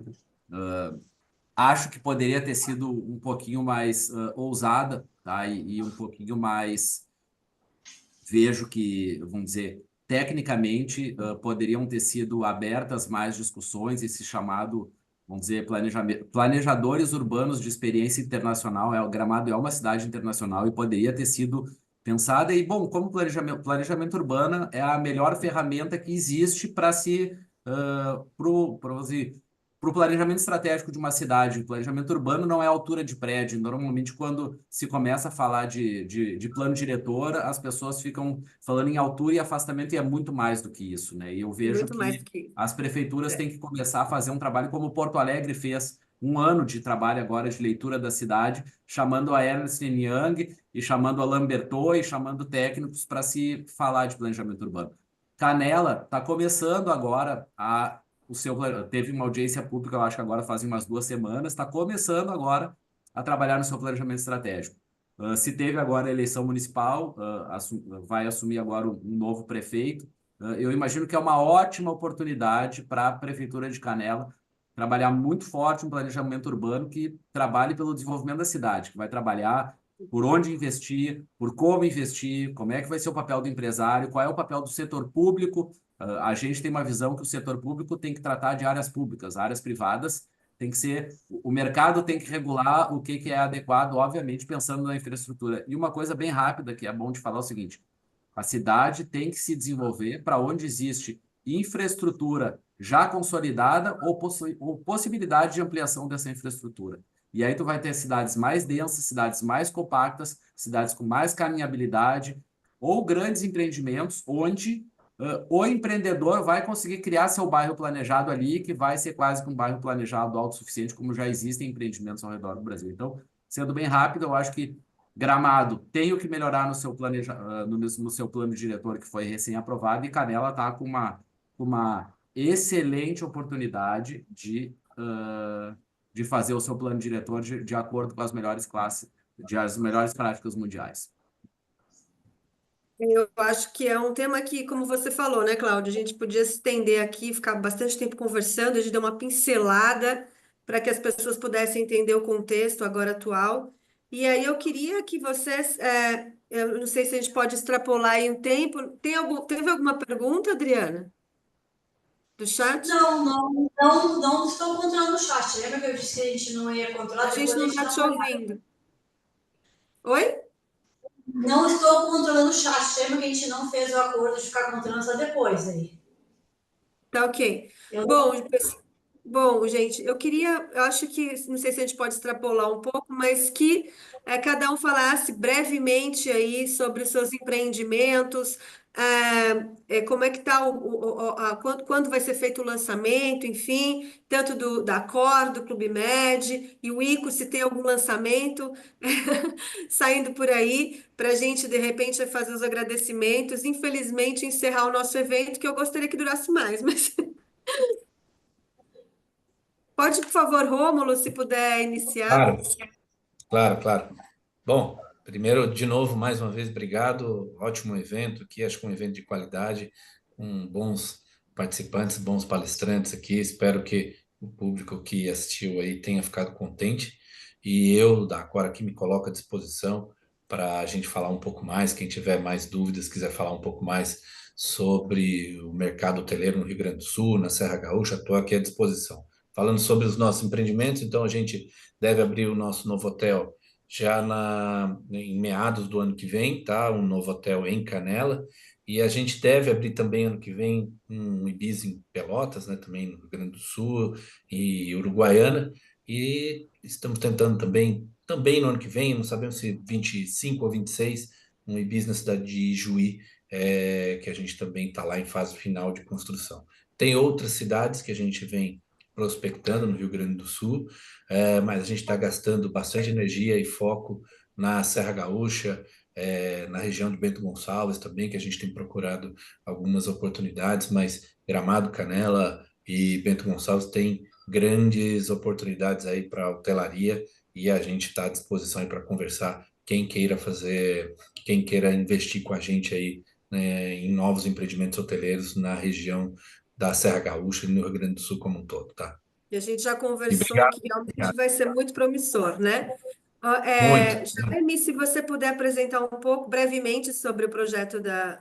Acho que poderia ter sido um pouquinho mais ousada, tá? E um pouquinho mais, vejo que, vamos dizer, tecnicamente poderiam ter sido abertas mais discussões, esse chamado, vamos dizer, planejadores urbanos de experiência internacional. O Gramado é uma cidade internacional e poderia ter sido pensada. E, bom, como planejamento urbano é a melhor ferramenta que existe para se, para o planejamento estratégico de uma cidade. O planejamento urbano não é altura de prédio. Normalmente, quando se começa a falar de plano diretor, as pessoas ficam falando em altura e afastamento, e é muito mais do que isso, né? E eu vejo Muito mais que do que as prefeituras é, têm que começar a fazer um trabalho como Porto Alegre fez, um ano de trabalho agora de leitura da cidade, chamando a Ernst Young e chamando a Lambertot e chamando técnicos para se falar de planejamento urbano. Canela está começando agora teve uma audiência pública, eu acho que agora fazem umas 2 semanas, está começando agora a trabalhar no seu planejamento estratégico. Se teve agora a eleição municipal, vai assumir agora um novo prefeito. Eu imagino que é uma ótima oportunidade para a Prefeitura de Canela trabalhar muito forte um planejamento urbano que trabalhe pelo desenvolvimento da cidade, que vai trabalhar por onde investir, por como investir, como é que vai ser o papel do empresário, qual é o papel do setor público. A gente tem uma visão que o setor público tem que tratar de áreas públicas, áreas privadas tem que ser, o mercado tem que regular o que é adequado, obviamente pensando na infraestrutura. E uma coisa bem rápida que é bom de falar é o seguinte: a cidade tem que se desenvolver para onde existe infraestrutura já consolidada ou possibilidade de ampliação dessa infraestrutura. E aí tu vai ter cidades mais densas, cidades mais compactas, cidades com mais caminhabilidade, ou grandes empreendimentos onde o empreendedor vai conseguir criar seu bairro planejado ali, que vai ser quase que um bairro planejado autossuficiente, como já existem empreendimentos ao redor do Brasil. Então, sendo bem rápido, eu acho que Gramado tem o que melhorar no seu plano diretor, que foi recém-aprovado, e Canela está com uma excelente oportunidade de fazer o seu plano diretor de acordo com as melhores classes, as melhores práticas mundiais. Eu acho que é um tema que, como você falou, né, Cláudio, a gente podia se estender aqui, ficar bastante tempo conversando, a gente deu uma pincelada para que as pessoas pudessem entender o contexto agora atual. E aí eu queria que vocês, eu não sei se a gente pode extrapolar aí um tempo. Teve alguma pergunta, Adriana, do chat? Não estou controlando o chat. Lembra que eu disse que a gente não ia controlar? A gente Depois a não gente está dá te uma olhada. ouvindo. Oi? Não estou controlando o chat. Lembra que a gente não fez o acordo de ficar controlando só depois aí. Tá ok. Eu Bom, gente, eu acho que, não sei se a gente pode extrapolar um pouco, mas que cada um falasse brevemente aí sobre os seus empreendimentos, como é que está quando vai ser feito o lançamento, enfim, tanto da Cor, do Clube Med, e o ICO, se tem algum lançamento saindo por aí, para a gente, de repente, fazer os agradecimentos, infelizmente, encerrar o nosso evento, que eu gostaria que durasse mais, mas... Pode, por favor, Rômulo, se puder iniciar. Claro, claro, claro. Bom, primeiro, de novo, mais uma vez, obrigado. Ótimo evento aqui, acho que um evento de qualidade, com bons participantes, bons palestrantes aqui. Espero que o público que assistiu aí tenha ficado contente. E eu, da Cora, aqui me coloco à disposição para a gente falar um pouco mais. Quem tiver mais dúvidas, quiser falar um pouco mais sobre o mercado hoteleiro no Rio Grande do Sul, na Serra Gaúcha, estou aqui à disposição. Falando sobre os nossos empreendimentos, então a gente deve abrir o nosso novo hotel já em meados do ano que vem, tá? Um novo hotel em Canela. E a gente deve abrir também ano que vem um Ibiza em Pelotas, né? Também no Rio Grande do Sul e Uruguaiana. E estamos tentando também no ano que vem, não sabemos se 25 ou 26, um Ibiza na cidade de Ijuí, que a gente também está lá em fase final de construção. Tem outras cidades que a gente vem prospectando no Rio Grande do Sul, mas a gente está gastando bastante energia e foco na Serra Gaúcha, na região de Bento Gonçalves também, que a gente tem procurado algumas oportunidades, mas Gramado, Canela e Bento Gonçalves têm grandes oportunidades aí para hotelaria e a gente está à disposição para conversar quem queira investir com a gente aí, né, em novos empreendimentos hoteleiros na região da Serra Gaúcha e no Rio Grande do Sul como um todo, tá? E a gente já E conversou obrigado, que realmente obrigado. vai ser muito promissor, né? Muito. Jaime, se você puder apresentar um pouco, brevemente, sobre o projeto da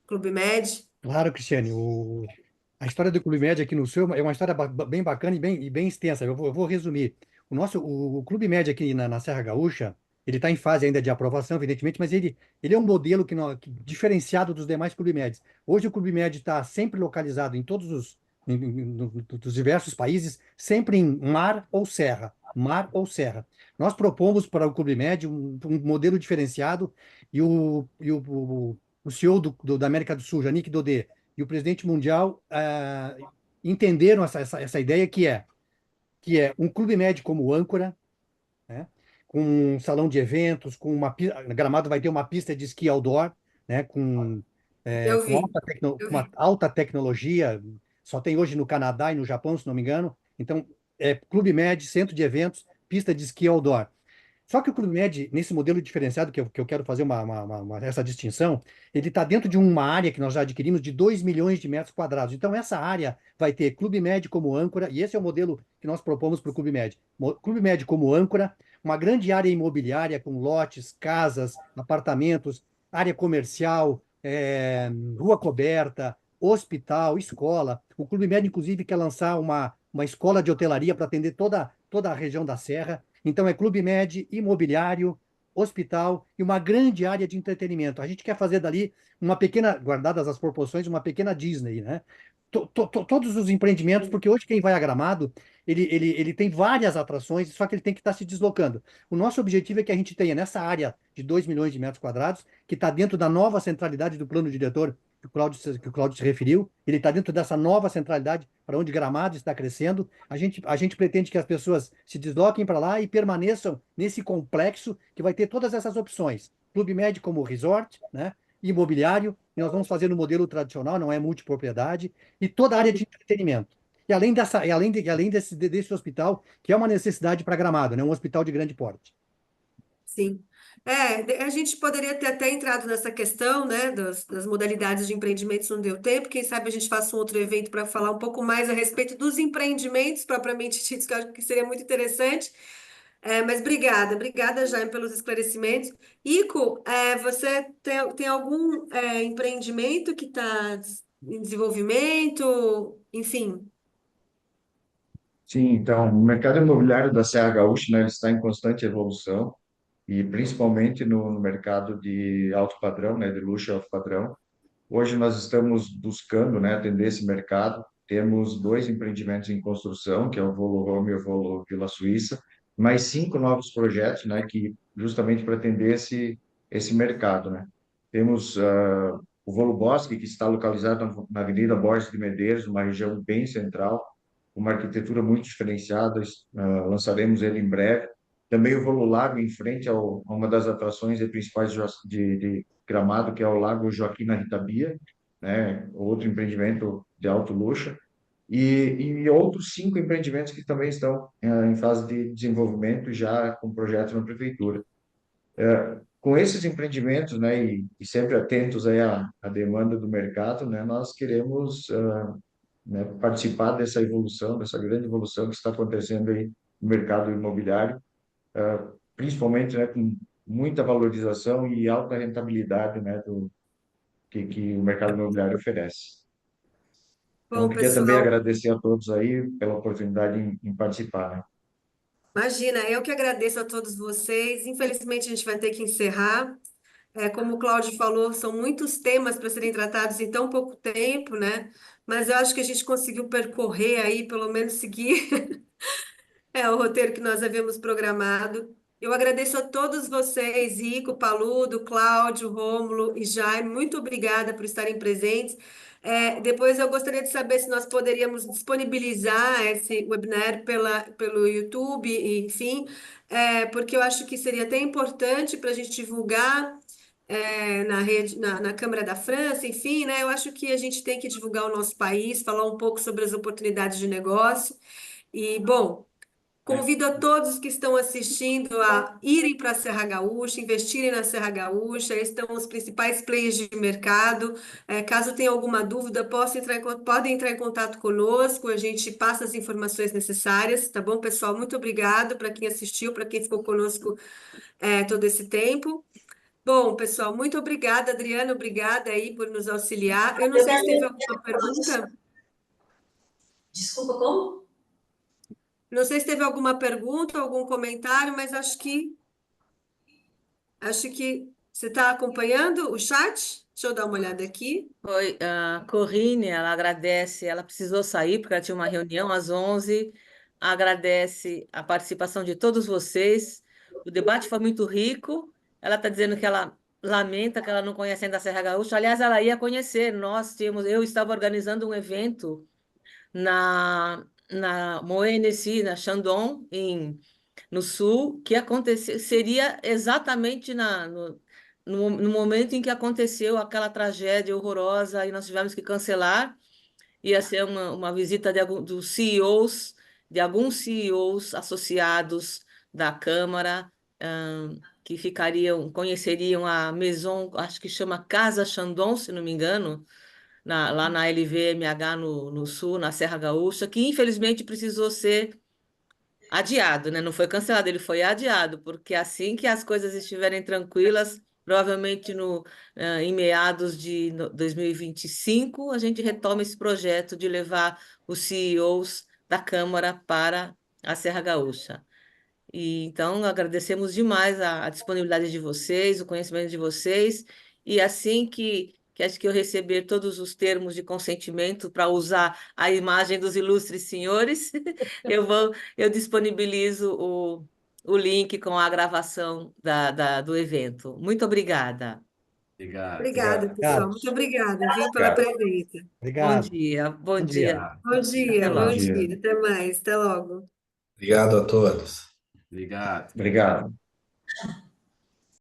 Clube Med. Claro, Cristiane, a história do Clube Med aqui no Sul é uma história bem bacana e bem extensa. Eu vou resumir. O Clube Med aqui na Serra Gaúcha, ele está em fase ainda de aprovação, evidentemente, mas ele é um modelo diferenciado dos demais Clube Meds. Hoje o Clube Med está sempre localizado em todos dos diversos países, sempre em mar ou serra. Mar ou serra. Nós propomos para o Clube Med um modelo diferenciado e o CEO da América do Sul, Yannick Dodé, e o presidente mundial entenderam essa ideia que é um Clube Med como âncora, né? Com um salão de eventos, Gramado vai ter uma pista de esqui outdoor, né? Eu Com vi, eu uma vi. alta tecnologia, só tem hoje no Canadá e no Japão, se não me engano. Então, Clube Med, centro de eventos, pista de esqui outdoor. Só que o Clube Med, nesse modelo diferenciado, que eu quero fazer essa distinção, ele está dentro de uma área que nós já adquirimos de 2 milhões de metros quadrados. Então, essa área vai ter Clube Med como âncora, e esse é o modelo que nós propomos para o Clube Med. Clube Med como âncora, uma grande área imobiliária com lotes, casas, apartamentos, área comercial, rua coberta, hospital, escola. O Clube Med, inclusive, quer lançar uma escola de hotelaria para atender toda a região da Serra. Então, é Clube Med, imobiliário, hospital e uma grande área de entretenimento. A gente quer fazer dali uma pequena, guardadas as proporções, uma pequena Disney, né? Todos os empreendimentos, porque hoje quem vai a Gramado, ele tem várias atrações, só que ele tem que estar se deslocando. O nosso objetivo é que a gente tenha nessa área de 2 milhões de metros quadrados, que está dentro da nova centralidade do plano diretor que o Cláudio se referiu, ele está dentro dessa nova centralidade para onde Gramado está crescendo. A gente pretende que as pessoas se desloquem para lá e permaneçam nesse complexo que vai ter todas essas opções. Clube Med como resort, né? Imobiliário, e nós vamos fazer no modelo tradicional, não é multipropriedade, e toda a área de entretenimento. E além desse hospital, que é uma necessidade para Gramado, né? Um hospital de grande porte. Sim. A gente poderia ter até entrado nessa questão, né, das modalidades de empreendimentos, não deu tempo. Quem sabe a gente faça um outro evento para falar um pouco mais a respeito dos empreendimentos propriamente ditos, que eu acho que seria muito interessante. Mas obrigada, Jaime, pelos esclarecimentos. Ico, você tem algum empreendimento que está em desenvolvimento? Enfim. Sim, então, o mercado imobiliário da Serra Gaúcha, né, ele está em constante evolução, e principalmente no mercado de alto padrão, né, de luxo e alto padrão. Hoje nós estamos buscando, né, atender esse mercado. Temos 2 empreendimentos em construção, que é o Volo Home e o Volo Vila Suíça, mais 5 novos projetos, né, que justamente para atender esse mercado, né. Temos o Volo Bosque, que está localizado na Avenida Borges de Medeiros, uma região bem central, uma arquitetura muito diferenciada. Lançaremos ele em breve. Também o Volo Lago, em frente a uma das atrações principais de Gramado, que é o Lago Joaquim na Rita Bia, né? Outro empreendimento de alto luxo. E outros 5 empreendimentos que também estão em fase de desenvolvimento, já com projetos na prefeitura. Com esses empreendimentos, né, e sempre atentos aí à demanda do mercado, né, nós queremos né, participar dessa evolução, dessa grande evolução que está acontecendo aí no mercado imobiliário, principalmente, né, com muita valorização e alta rentabilidade, né, que o mercado imobiliário oferece. Então, eu Bom, queria também pessoal, agradecer a todos aí pela oportunidade em participar, né? imagina, eu que agradeço a todos vocês. Infelizmente, a gente vai ter que encerrar. Como o Cláudio falou, são muitos temas para serem tratados em tão pouco tempo, né? Mas eu acho que a gente conseguiu percorrer aí, pelo menos seguir o roteiro que nós havíamos programado. Eu agradeço a todos vocês, Ico, Paludo, Cláudio, Rômulo e Jaime. Muito obrigada por estarem presentes. Depois eu gostaria de saber se nós poderíamos disponibilizar esse webinar pelo YouTube, enfim, porque eu acho que seria até importante para a gente divulgar na rede, na Câmara da França, enfim, né? Eu acho que a gente tem que divulgar o nosso país, falar um pouco sobre as oportunidades de negócio. E, bom, convido a todos que estão assistindo a irem para a Serra Gaúcha, investirem na Serra Gaúcha. Esses estão os principais players de mercado. Caso tenha alguma dúvida, podem entrar em contato conosco. A gente passa as informações necessárias, tá bom, pessoal? Muito obrigado para quem assistiu, para quem ficou conosco todo esse tempo. Bom, pessoal, muito obrigada, Adriana. Obrigada aí por nos auxiliar. Eu não sei se teve alguma pergunta. Desculpa, como? Não sei se teve alguma pergunta, algum comentário, mas acho que você está acompanhando o chat? Deixa eu dar uma olhada aqui. Foi a Corrine, ela agradece, ela precisou sair porque ela tinha uma reunião às 11, agradece a participação de todos vocês. O debate foi muito rico. Ela está dizendo que ela lamenta que ela não conhece ainda a Serra Gaúcha. Aliás, ela ia conhecer. Eu estava organizando um evento na Moenesi, na Shandong, no sul, que seria exatamente no momento em que aconteceu aquela tragédia horrorosa e nós tivemos que cancelar. Ia ser uma visita dos CEOs, de alguns CEOs associados da Câmara, que conheceriam a Maison, acho que chama Casa Chandon, se não me engano, lá na LVMH no sul, na Serra Gaúcha, que infelizmente precisou ser adiado, né? Não foi cancelado, ele foi adiado, porque assim que as coisas estiverem tranquilas, provavelmente em meados de 2025, a gente retoma esse projeto de levar os CEOs da Câmara para a Serra Gaúcha. E então agradecemos demais a disponibilidade de vocês, o conhecimento de vocês, e assim que acho que eu receber todos os termos de consentimento para usar a imagem dos ilustres senhores, eu disponibilizo o link com a gravação do evento. Muito obrigada. Obrigado. Obrigada, pessoal. Muito obrigada, viu, pela Obrigado. presença. Bom Obrigado. dia, bom Bom dia. dia. Bom dia, Até bom Bom logo. dia. dia. Até mais, até logo. Obrigado a todos. Obrigado. Obrigado.